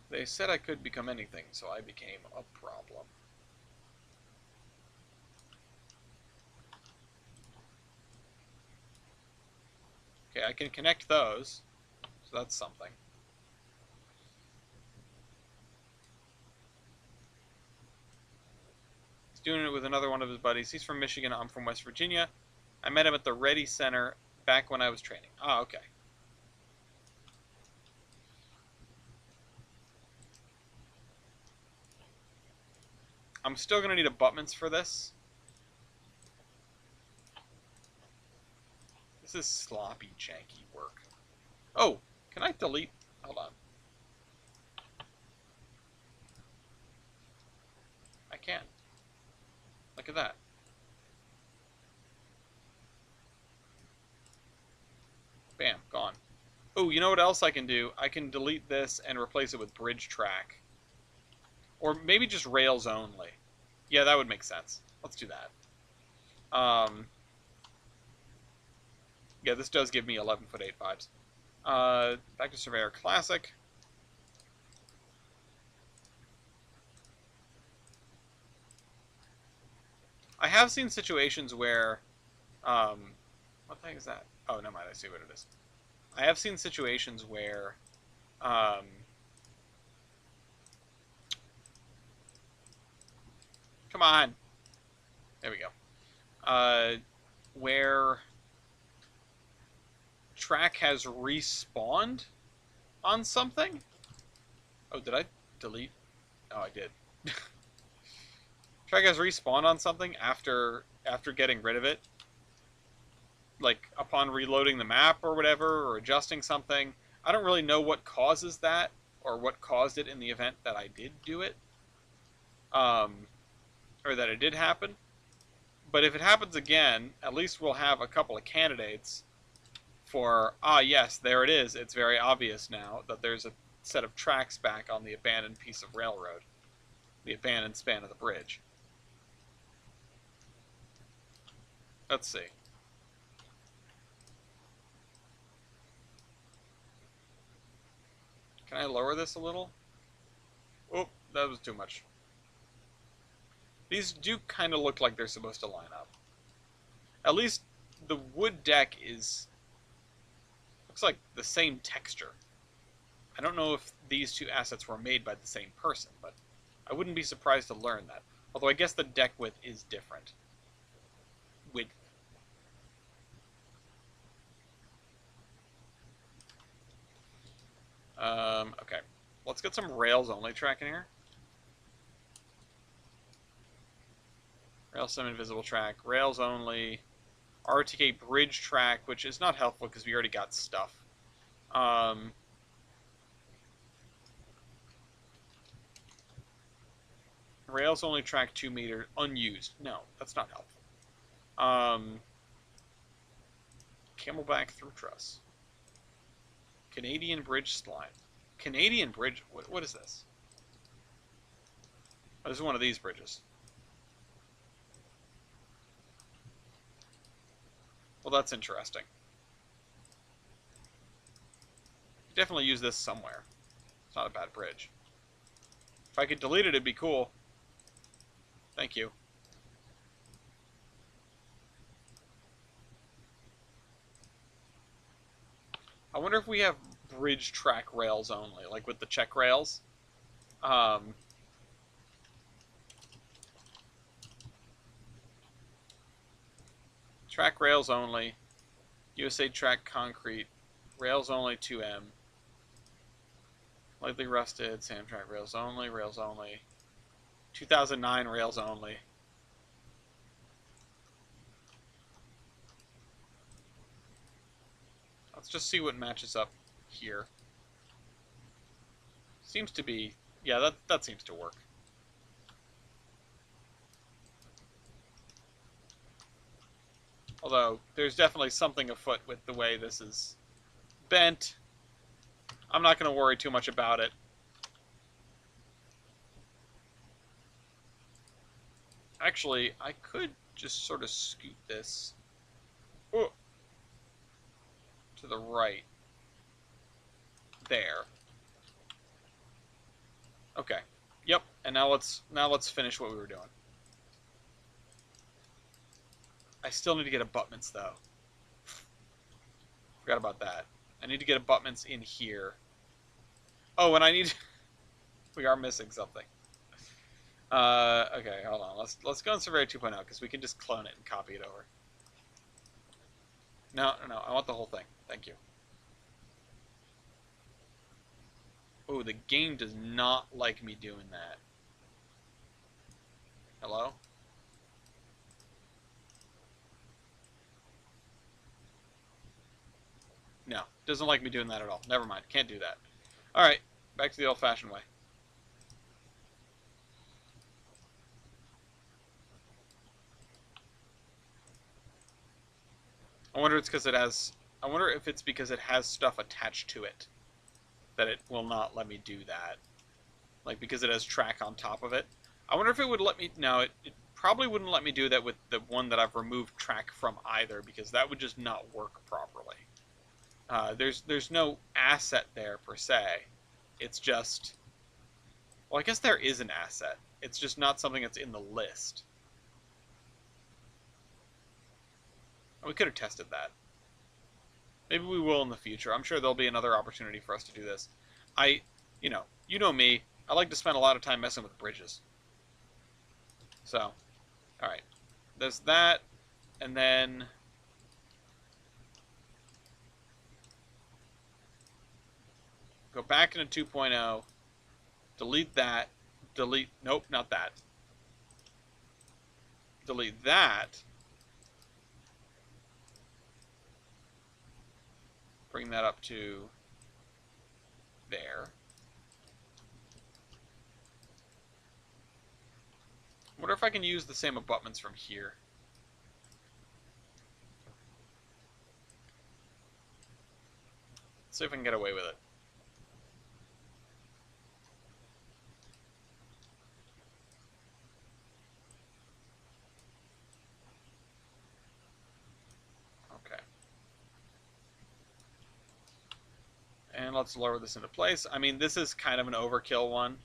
S1: They said I could become anything, so I became a problem. Okay, I can connect those, so that's something. He's doing it with another one of his buddies. He's from Michigan, I'm from West Virginia. I met him at the Ready Center back when I was training. Oh, okay. I'm still going to need abutments for this. This is sloppy, janky work. Oh, can I delete? Hold on. I can. Look at that. Bam, gone. Oh, you know what else I can do? I can delete this and replace it with bridge track. Or maybe just rails only. Yeah, that would make sense. Let's do that. Yeah, this does give me 11-foot 8 vibes. Back to Surveyor Classic. I have seen situations where... what the heck is that? Oh, never mind, I see what it is. I have seen situations where... come on! There we go. Where track has respawned on something? Oh, did I delete? Oh, I did. Track has respawned on something after getting rid of it. Like, upon reloading the map or whatever, or adjusting something. I don't really know what causes that, or what caused it in the event that I did do it. Or that it did happen. But if it happens again, at least we'll have a couple of candidates for, yes, there it is. It's very obvious now that there's a set of tracks back on the abandoned piece of railroad. the abandoned span of the bridge. Let's see. Can I lower this a little? Oh, that was too much. These do kind of look like they're supposed to line up. At least the wood deck looks like the same texture. I don't know if these two assets were made by the same person, but I wouldn't be surprised to learn that. Although I guess the deck width is different. Width. Okay. Let's get some rails only track in here. Rail sim invisible track, rails only, RTK bridge track, which is not helpful because we already got stuff. Rails only track 2 meters, unused. No, that's not helpful. Camelback through truss. Canadian bridge slide. Canadian bridge? What is this? Oh, this is one of these bridges. Well, that's interesting. You definitely use this somewhere. It's not a bad bridge. If I could delete it, it'd be cool. Thank you. I wonder if we have bridge track rails only, like with the check rails. Track rails only. USA track concrete. Rails only 2M. Lightly rusted. Samtrack rails only. Rails only. 2009 rails only. Let's just see what matches up here. Seems to be... Yeah, that seems to work. Although, there's definitely something afoot with the way this is bent. I'm not going to worry too much about it. Actually, I could just sort of scoot this to the right. There. Okay. Yep. And now let's finish what we were doing. I still need to get abutments though. Forgot about that. I need to get abutments in here. Oh, and I need. We are missing something. Okay, hold on. Let's go in Surveyor 2.0 because we can just clone it and copy it over. No. I want the whole thing. Thank you. Oh, the game does not like me doing that. Hello? No, doesn't like me doing that at all. Never mind. Can't do that. Alright, back to the old-fashioned way. I wonder if it's because it has stuff attached to it that it will not let me do that. Like, because it has track on top of it. I wonder if it would let me... No, it probably wouldn't let me do that with the one that I've removed track from either, because that would just not work properly. There's no asset there, per se. It's just... Well, I guess there is an asset. It's just not something that's in the list. We could have tested that. Maybe we will in the future. I'm sure there'll be another opportunity for us to do this. You know me. I like to spend a lot of time messing with bridges. So, alright. There's that, and then... Go back into 2.0. Delete that. Nope, not that. Delete that. Bring that up to there. I wonder if I can use the same abutments from here. Let's see if I can get away with it. And let's lower this into place. I mean, this is kind of an overkill one.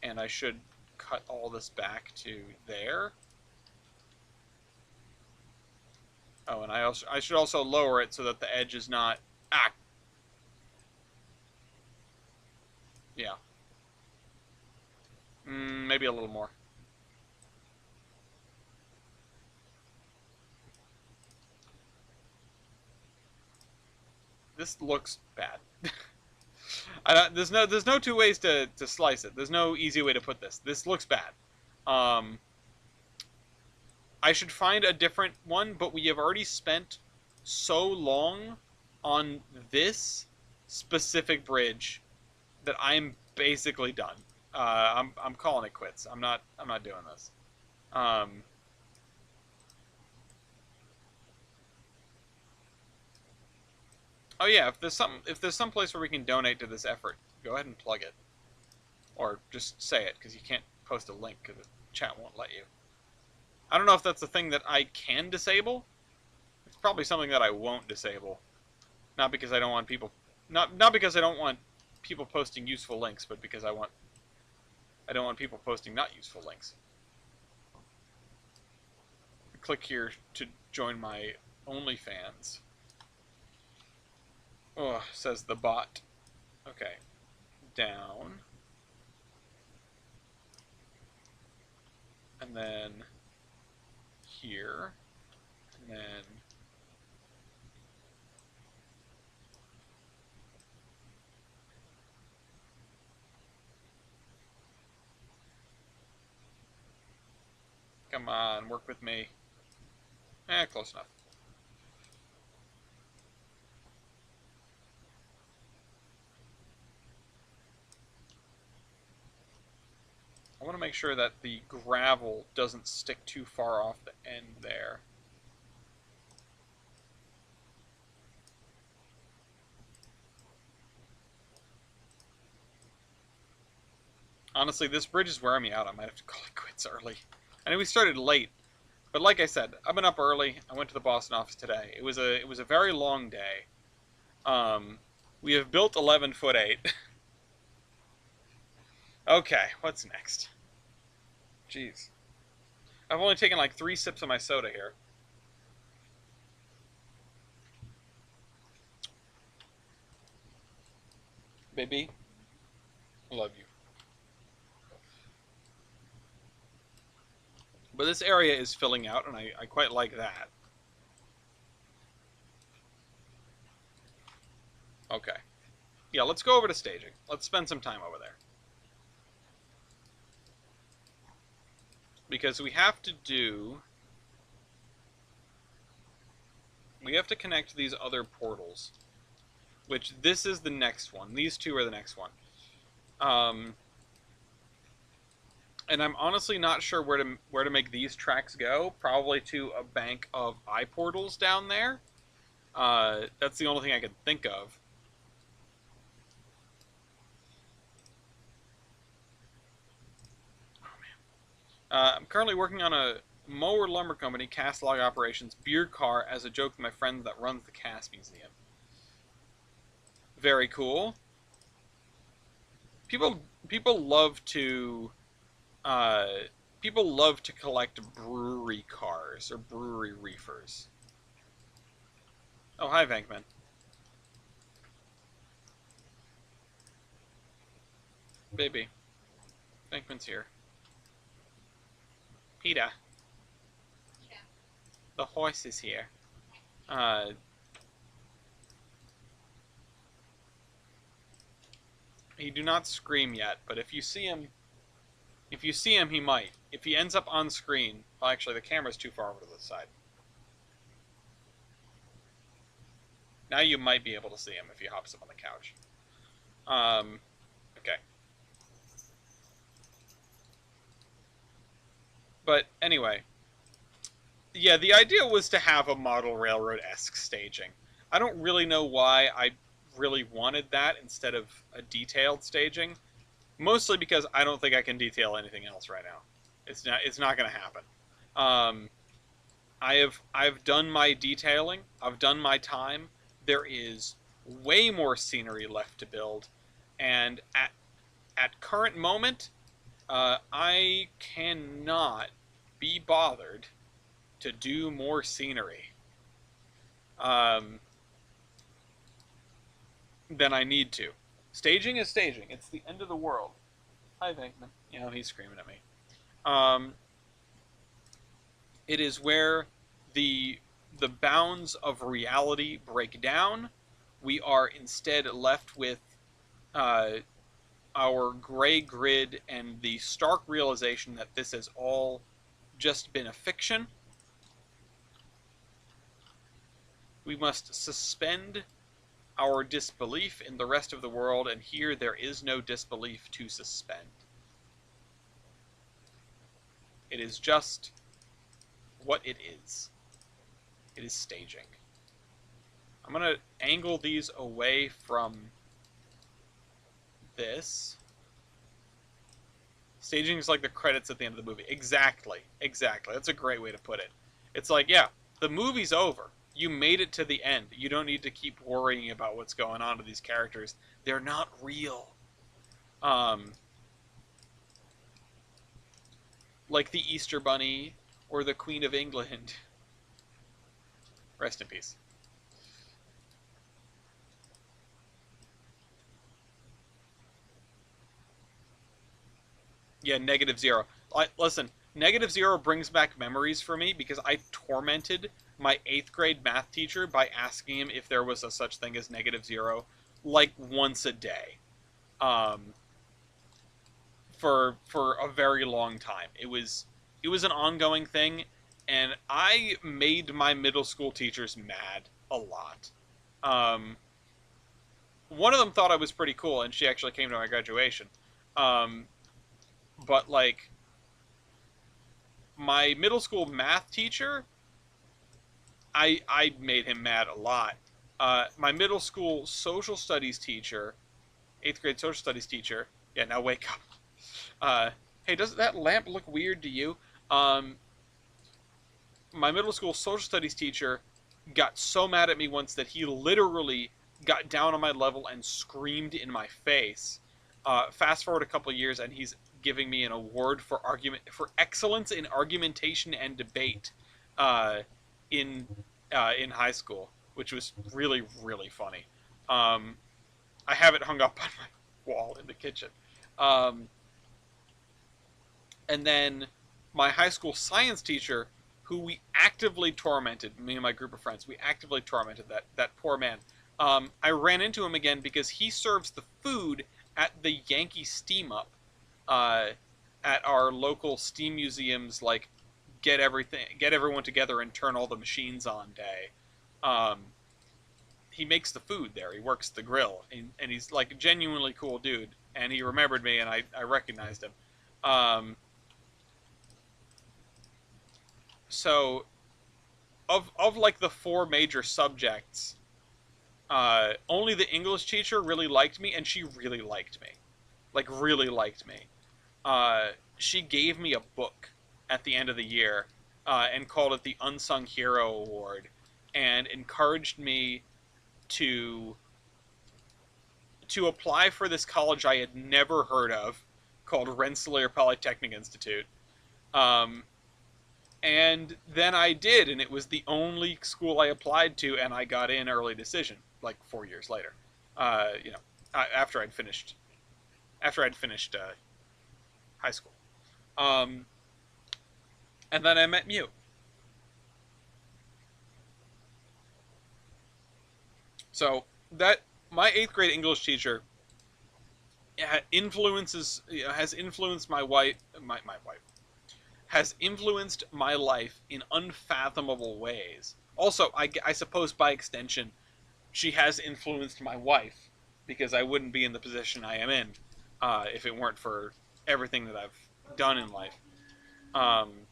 S1: And I should cut all this back to there. Oh, and I should also lower it so that the edge is not... Ah! Yeah. Maybe a little more. This looks bad. There's no two ways to slice it. There's no easy way to put this. This looks bad. I should find a different one, but we have already spent so long on this specific bridge that I'm basically done. I'm calling it quits. I'm not doing this. Oh yeah, if there's some place where we can donate to this effort, go ahead and plug it, or just say it because you can't post a link because the chat won't let you. I don't know if that's a thing that I can disable. It's probably something that I won't disable, not because I don't want people, not because I don't want people posting useful links, but because I don't want people posting not useful links. Click here to join my OnlyFans. Oh, says the bot. Okay. Down. And then here. And then come on, work with me. Close enough. I want to make sure that the gravel doesn't stick too far off the end there. Honestly, this bridge is wearing me out. I might have to call it quits early. I know we started late, but like I said, I've been up early. I went to the Boston office today. It was a very long day. We have built 11 foot 8. Okay, what's next? Jeez. I've only taken like 3 sips of my soda here. Baby, I love you. But this area is filling out, and I quite like that. Okay. Yeah, let's go over to staging. Let's spend some time over there. Because we have to do... We have to connect these other portals. Which, this is the next one. These two are the next one. And I'm honestly not sure where to make these tracks go. Probably to a bank of eye portals down there. That's the only thing I could think of. I'm currently working on a mower lumber company, cast log operations, beer car as a joke to my friend that runs the cast museum. Very cool. People love to collect brewery cars or brewery reefers. Oh, hi, Vankman. Baby, Vankman's here. Peter. Yeah. The horse is here. He do not scream yet, but if you see him, he might. If he ends up on screen, well, actually, the camera's too far over to the side. Now you might be able to see him if he hops up on the couch. Okay. But anyway, yeah, the idea was to have a model railroad-esque staging. I don't really know why I really wanted that instead of a detailed staging. Mostly because I don't think I can detail anything else right now. It's not going to happen. I've done my detailing. I've done my time. There is way more scenery left to build, and at current moment, I cannot be bothered to do more scenery um, than I need to. Staging is staging. It's the end of the world. Hi, Venkman. You know, he's screaming at me. Um, it is where the the bounds of reality break down. We are instead left with uh, our gray grid and the stark realization that this has all just been a fiction. We must suspend our disbelief in the rest of the world, and here there is no disbelief to suspend. It is just what it is. It is staging. I'm going to angle these away from this. Staging is like the credits at the end of the movie. Exactly. Exactly. That's a great way to put it. It's like, yeah, the movie's over. You made it to the end. You don't need to keep worrying about what's going on to these characters. They're not real. Like the Easter Bunny or the Queen of England. Rest in peace. Yeah, -0. Listen, -0 brings back memories for me because I tormented my 8th grade math teacher by asking him if there was a such thing as -0 like once a day. Um, for a very long time. It was an ongoing thing, and I made my middle school teachers mad a lot. Um, One of them thought I was pretty cool, and she actually came to my graduation. Um, but like my middle school math teacher, I made him mad a lot. My middle school social studies teacher, 8th grade social studies teacher. Yeah, now wake up. Uh, hey, does that lamp look weird to you? Um, my middle school social studies teacher got so mad at me once that he literally got down on my level and screamed in my face. Fast forward a couple years, and he's giving me an award for excellence in argumentation and debate uh, in in high school, which was really really funny. Um, I have it hung up on my wall in the kitchen. Um, and then my high school science teacher, who we actively tormented, me and my group of friends, we actively tormented that poor man. I ran into him again because he serves the food at the Yankee Steam Up, uh, at our local steam museums, like get everyone together and turn all the machines on day. Um, he makes the food there. He works the grill, and he's like a genuinely cool dude. And he remembered me, and I recognized him. Um, so of like the four major subjects, only the English teacher really liked me, and she really liked me, like really liked me. She gave me a book at the end of the year, and called it the Unsung Hero Award, and encouraged me to to apply for this college I had never heard of, called Rensselaer Polytechnic Institute. Um, And then I did, and it was the only school I applied to, and I got in early decision, like 4 years later. You know, after I'd finished high school. Um, and then I met Mew. So that my 8th grade English teacher has influenced my wife, my wife has influenced my life in unfathomable ways. Also, I suppose by extension, she has influenced my wife, because I wouldn't be in the position I am in if it weren't for everything that I've done in life. Um,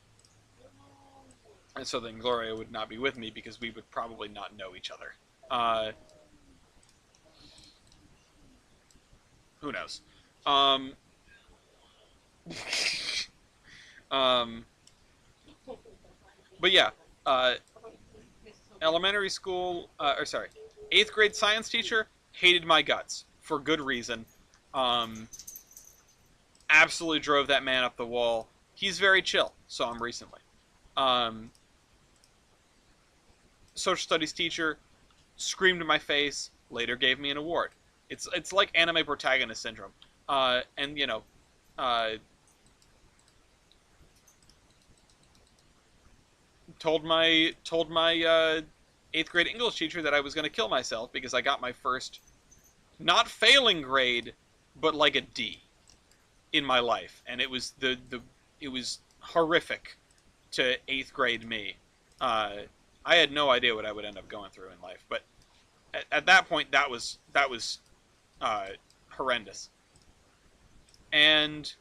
S1: and so then Gloria would not be with me because we would probably not know each other. Uh, who knows? Um, um, but yeah, Uh, elementary school, or sorry, 8th grade science teacher hated my guts for good reason. Um, Absolutely drove that man up the wall. He's very chill. Saw him recently. Um, Social studies teacher screamed in my face. Later gave me an award. It's like anime protagonist syndrome. And you know, uh, told my 8th grade English teacher that I was going to kill myself because I got my first not failing grade, but like a D in my life, and it was it was horrific to 8th grade me. Uh, I had no idea what I would end up going through in life, but at that point, that was uh, horrendous. And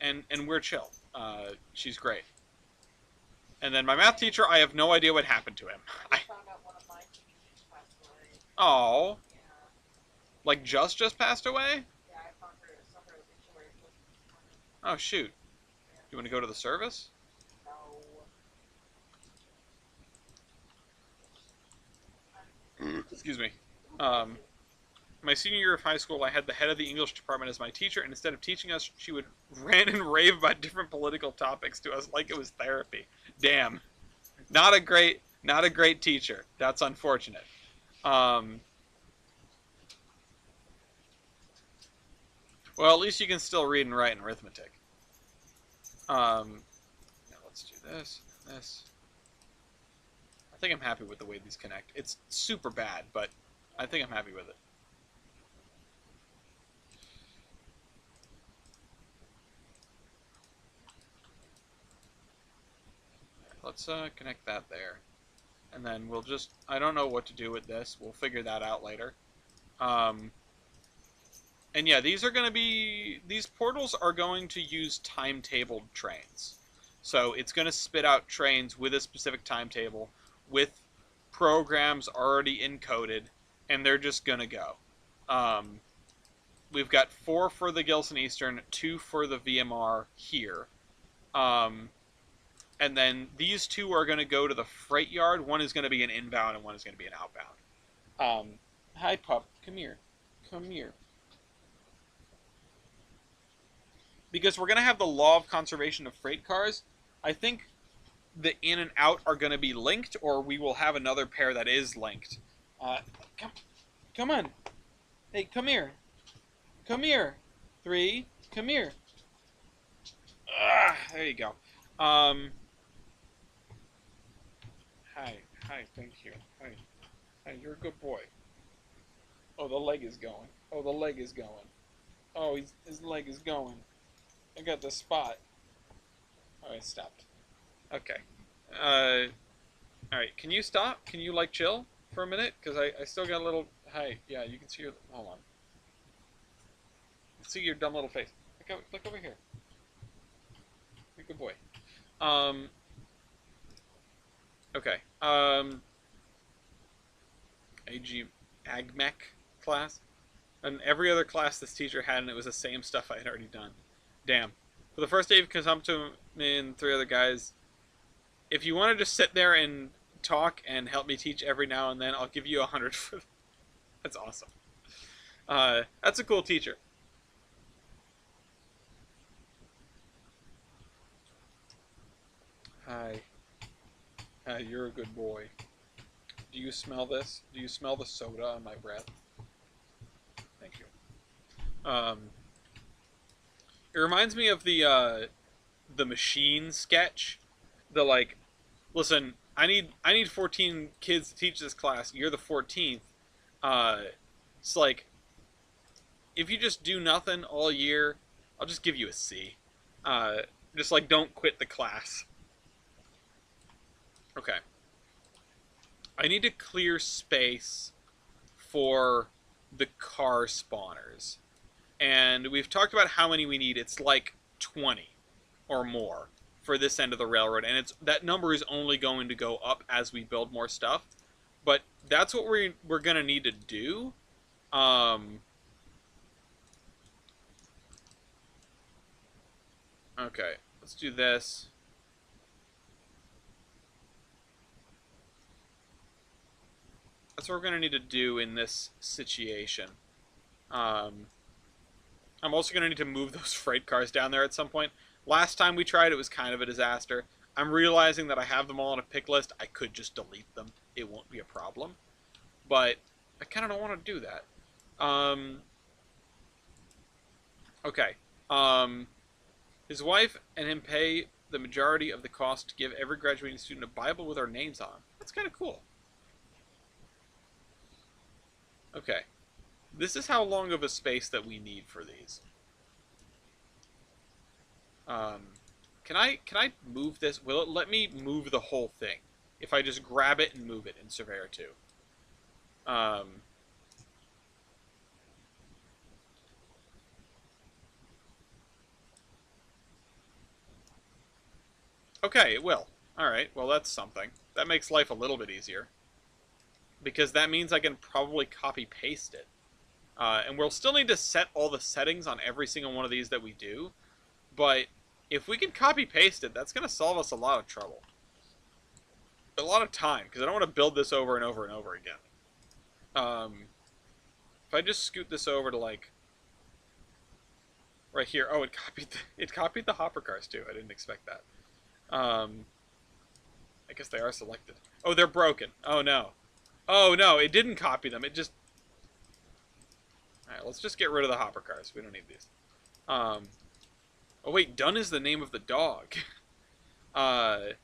S1: and we're chill. She's great. And then my math teacher, I have no idea what happened to him. Oh, like just passed away? Oh shoot. You want to go to the service? Excuse me. Um, my senior year of high school, I had the head of the English department as my teacher, and instead of teaching us, she would rant and rave about different political topics to us like it was therapy. Damn, not a great teacher. That's unfortunate. Um, well, at least you can still read and write in arithmetic. Now let's do this, this. I think I'm happy with the way these connect. It's super bad, but I think I'm happy with it. Let's connect that there. And then we'll just, I don't know what to do with this. We'll figure that out later. Um, and yeah, these portals are going to use timetabled trains. So it's going to spit out trains with a specific timetable with programs already encoded, and they're just going to go. Um, we've got 4 for the Gilson Eastern, 2 for the VMR here. And then these 2 are going to go to the freight yard. One is going to be an inbound and one is going to be an outbound. Hi, pup. Come here. Come here. Because we're going to have the law of conservation of freight cars, I think the in and out are going to be linked, or we will have another pair that is linked. Come on. Hey, come here. Come here. 3. Come here. There you go. Hi. Hi, thank you. Hi. Hi, you're a good boy. Oh, the leg is going. Oh, the leg is going. Oh, his leg is going. I got the spot. Oh, I stopped. Okay. Alright, can you stop? Can you, like, chill for a minute? Because I still got a little... Hi, yeah, you can see your... Hold on. See your dumb little face. Look over here. You're a good boy. Okay. AgMech class. And every other class this teacher had, and it was the same stuff I had already done. Damn. For the first day of consumption, me and 3 other guys, if you want to just sit there and talk and help me teach every now and then, I'll give you 100 for that. That's awesome. That's a cool teacher. Hi. Hi, you're a good boy. Do you smell this? Do you smell the soda on my breath? Thank you. It reminds me of the machine sketch. The like, listen, I need 14 kids to teach this class. You're the 14th. It's like, if you just do nothing all year, I'll just give you a C. Just like, don't quit the class. Okay. I need to clear space for the car spawners. And we've talked about how many we need. It's like 20 or more for this end of the railroad. And that number is only going to go up as we build more stuff. But that's what we're going to need to do. Okay, let's do this. That's what we're going to need to do in this situation. I'm also going to need to move those freight cars down there at some point. Last time we tried, it was kind of a disaster. I'm realizing that I have them all on a pick list. I could just delete them. It won't be a problem. But I kind of don't want to do that. Okay. His wife and him pay the majority of the cost to give every graduating student a Bible with our names on. That's kind of cool. Okay. This is how long of a space that we need for these. Can I move this? Will it let me move the whole thing? If I just grab it and move it in Surveyor 2. Okay, it will. Alright, well that's something. That makes life a little bit easier. Because that means I can probably copy-paste it. And we'll still need to set all the settings on every single one of these that we do. But if we can copy-paste it, that's going to solve us a lot of trouble. A lot of time, because I don't want to build this over and over and over again. If I just scoot this over to, like, right here. Oh, it copied the hopper cars, too. I didn't expect that. I guess they are selected. Oh, they're broken. Oh, no. Oh, no, it didn't copy them. It just... Alright, let's just get rid of the hopper cars. We don't need these. Oh, wait, Dunn is the name of the dog. Venkman,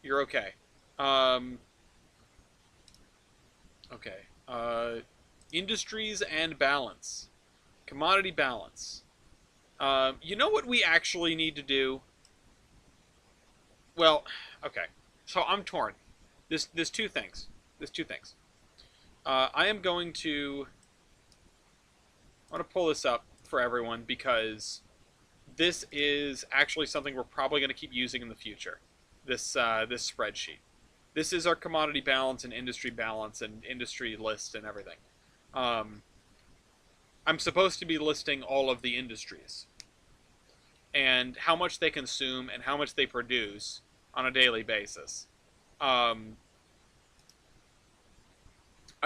S1: you're okay. Okay. Industries and balance. Commodity balance. You know what we actually need to do? Well, okay. So I'm torn. There's two things. I am going to... I want to pull this up for everyone because this is actually something we're probably going to keep using in the future. This spreadsheet. This is our commodity balance and industry list and everything. I'm supposed to be listing all of the industries and how much they consume and how much they produce on a daily basis. I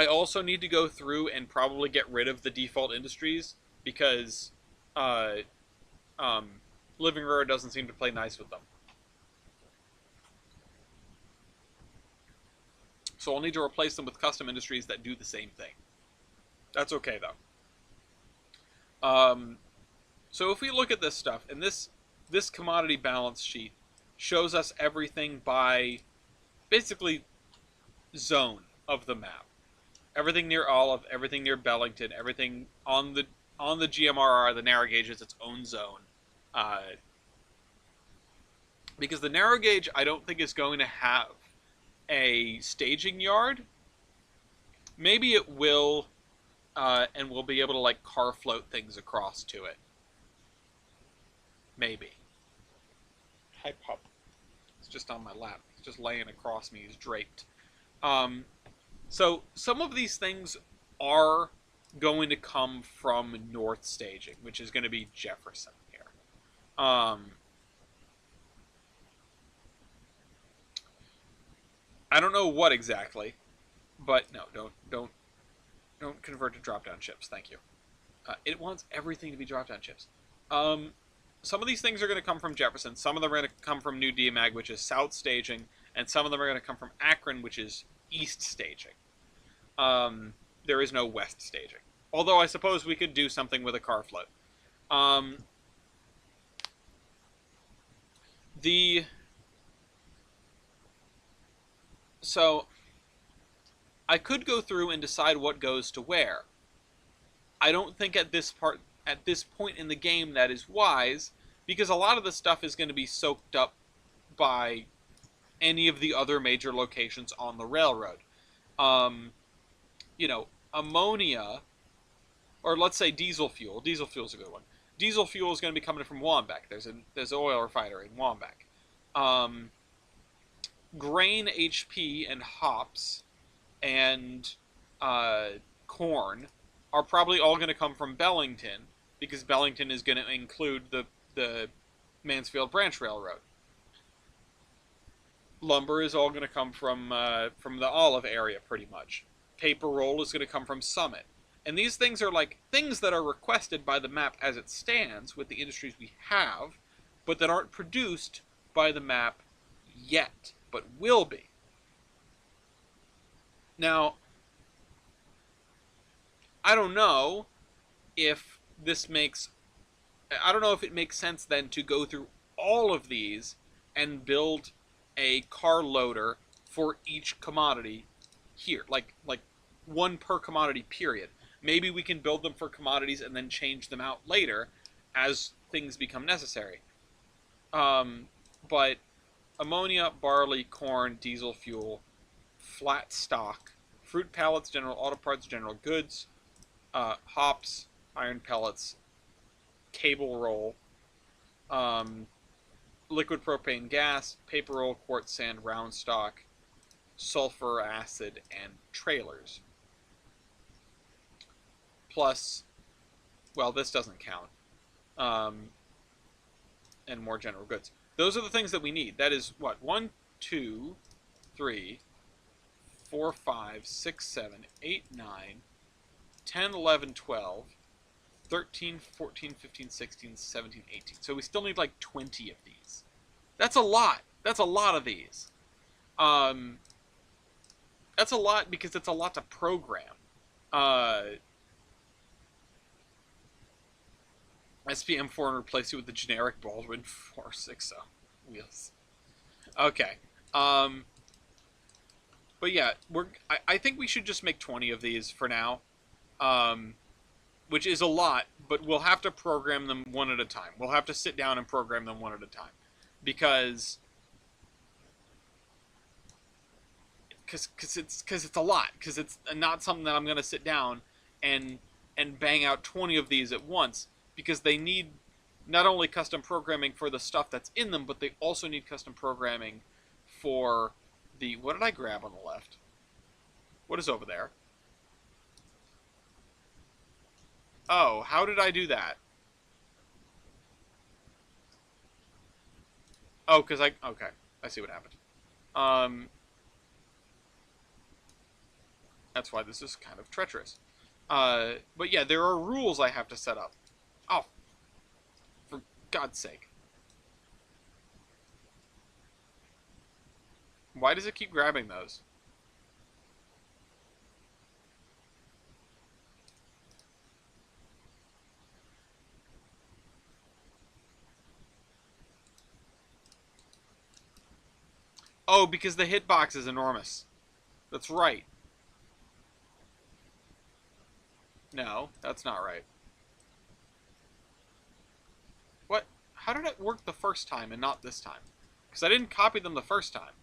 S1: also need to go through and probably get rid of the default industries because Living Rare doesn't seem to play nice with them. So I'll need to replace them with custom industries that do the same thing. That's okay, though. So if we look at this stuff, and this commodity balance sheet shows us everything by basically zone of the map. Everything near Olive, everything near Bellington, everything on the GMRR, the narrow gauge is its own zone. Because the narrow gauge, I don't think is going to have a staging yard. Maybe it will, and we'll be able to like car float things across to it. Maybe. Hi, pup. It's just on my lap. It's just laying across me. He's draped. So some of these things are going to come from North Staging, which is going to be Jefferson here. I don't know what exactly, but no, don't convert to drop-down chips. Thank you. It wants everything to be drop-down chips. Some of these things are going to come from Jefferson. Some of them are going to come from New DMAG, which is South Staging, and some of them are going to come from Akron, which is East Staging. There is no West Staging. Although I suppose we could do something with a car float. So I could go through and decide what goes to where. I don't think at this point in the game that is wise, because a lot of the stuff is going to be soaked up by any of the other major locations on the railroad. You know, ammonia, or let's say diesel fuel. Diesel fuel is a good one. Diesel fuel is going to be coming from Wambach. There's an oil refinery in Wambach. Grain, HP, and hops, and corn are probably all going to come from Bellington, because Bellington is going to include the Mansfield Branch Railroad. Lumber is all going to come from the olive area, pretty much. Paper roll is going to come from Summit. And these things are like things that are requested by the map as it stands with the industries we have, but that aren't produced by the map yet, but will be. Now, I don't know if this makes I don't know if it makes sense then to go through all of these and build a car loader for each commodity here, like one per commodity period. Maybe we can build them for commodities and then change them out later as things become necessary. But ammonia, barley, corn, diesel fuel, flat stock, fruit pallets, general auto parts, general goods, hops, iron pellets, cable roll, liquid propane gas, paper roll, quartz sand, round stock, sulfur acid, and trailers. Plus, well, this doesn't count, and more general goods. Those are the things that we need. That is what? 1, 2, 3, 4, 5, 6, 7, 8, 9, 10, 11, 12, 13, 14, 15, 16, 17, 18. So we still need like 20 of these. That's a lot. That's a lot of these. That's a lot because it's a lot to program. SPM 4 and replace it with the generic Baldwin 460 wheels. Okay. But yeah, I think we should just make 20 of these for now. Which is a lot, but we'll have to program them one at a time. We'll have to sit down and program them one at a time. Because it's a lot. Because it's not something that I'm going to sit down and bang out 20 of these at once. Because they need not only custom programming for the stuff that's in them, but they also need custom programming for the... What did I grab on the left? What is over there? Oh, how did I do that? Oh, because okay, I see what happened. That's why this is kind of treacherous. But yeah, there are rules I have to set up. Oh, for God's sake. Why does it keep grabbing those? Oh, because the hitbox is enormous. That's right. No, that's not right. What? How did it work the first time and not this time? Because I didn't copy them the first time.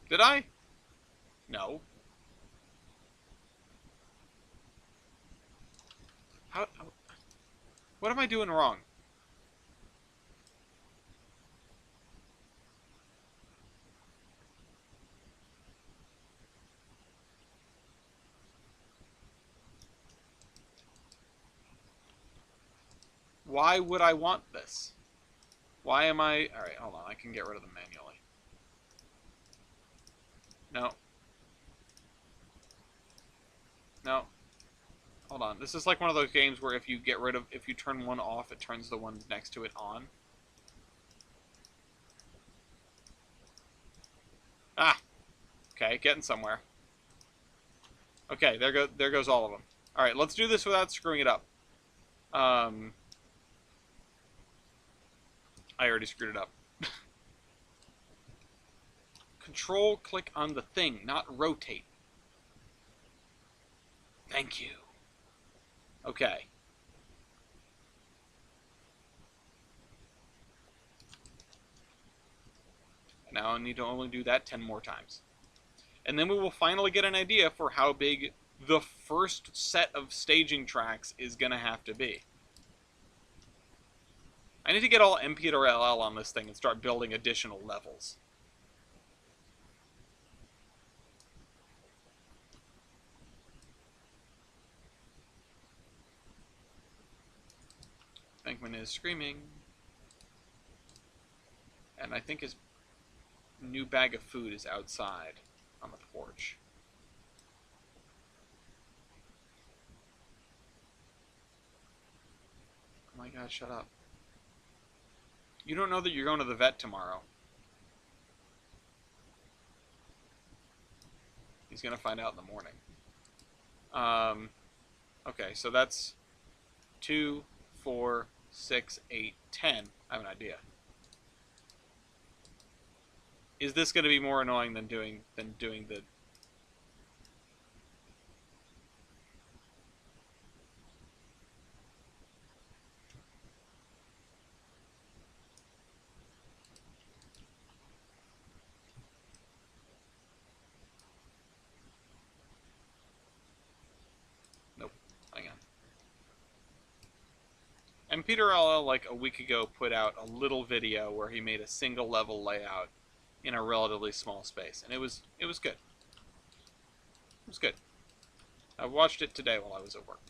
S1: Did I? No. How? What am I doing wrong? Why would I want this? Why am I... Alright, hold on. I can get rid of them manually. No. No. Hold on. This is like one of those games where if you turn one off, it turns the one next to it on. Ah! Okay, getting somewhere. Okay, there goes all of them. Alright, let's do this without screwing it up. I already screwed it up. Control, click on the thing, not rotate. Thank you. Okay. Now I need to only do that 10 more times. And then we will finally get an idea for how big the first set of staging tracks is going to have to be. I need to get all MP-LL on this thing and start building additional levels. Bankman is screaming. And I think his new bag of food is outside on the porch. Oh my god, shut up. You don't know that you're going to the vet tomorrow. He's going to find out in the morning. Okay, so that's 2, 4, 6, 8, 10. I have an idea. Is this going to be more annoying than doing the... Nope. Hang on. And Peter LL, like a week ago, put out a little video where he made a single level layout in a relatively small space, and it was good. It was good. I watched it today while I was at work.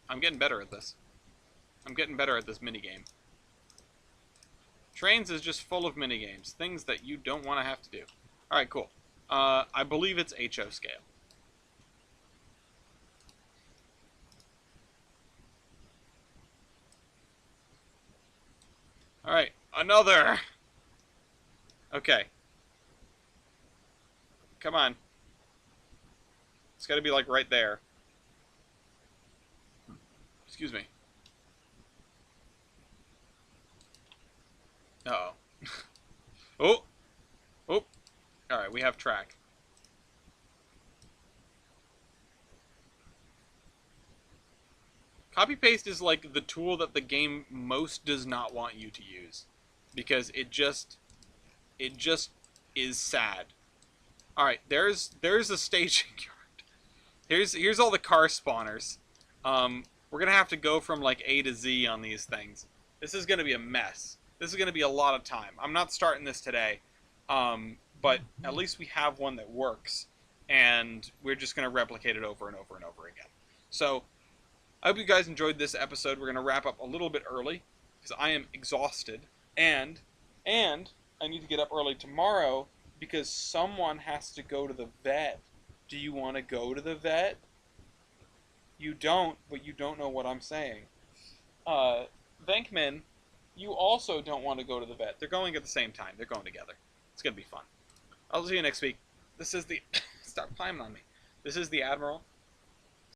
S1: I'm getting better at this. I'm getting better at this minigame. Trainz is just full of minigames, things that you don't want to have to do. Alright, cool. I believe it's HO scale. Alright, another! Okay. Come on. It's gotta be like right there. Excuse me. Uh-oh. Oh! Oh! Alright, we have track. Copy-paste is like the tool that the game most does not want you to use. Because it just is sad. Alright, there's a staging yard. Here's all the car spawners. We're gonna have to go from like A to Z on these things. This is gonna be a mess. This is gonna be a lot of time. I'm not starting this today. But at least we have one that works. And we're just gonna replicate it over and over and over again. So I hope you guys enjoyed this episode. We're going to wrap up a little bit early because I am exhausted. And I need to get up early tomorrow because someone has to go to the vet. Do you want to go to the vet? You don't, but you don't know what I'm saying. Venkman, you also don't want to go to the vet. They're going at the same time. They're going together. It's going to be fun. I'll see you next week. This is the... Stop climbing on me. This is the Admiral.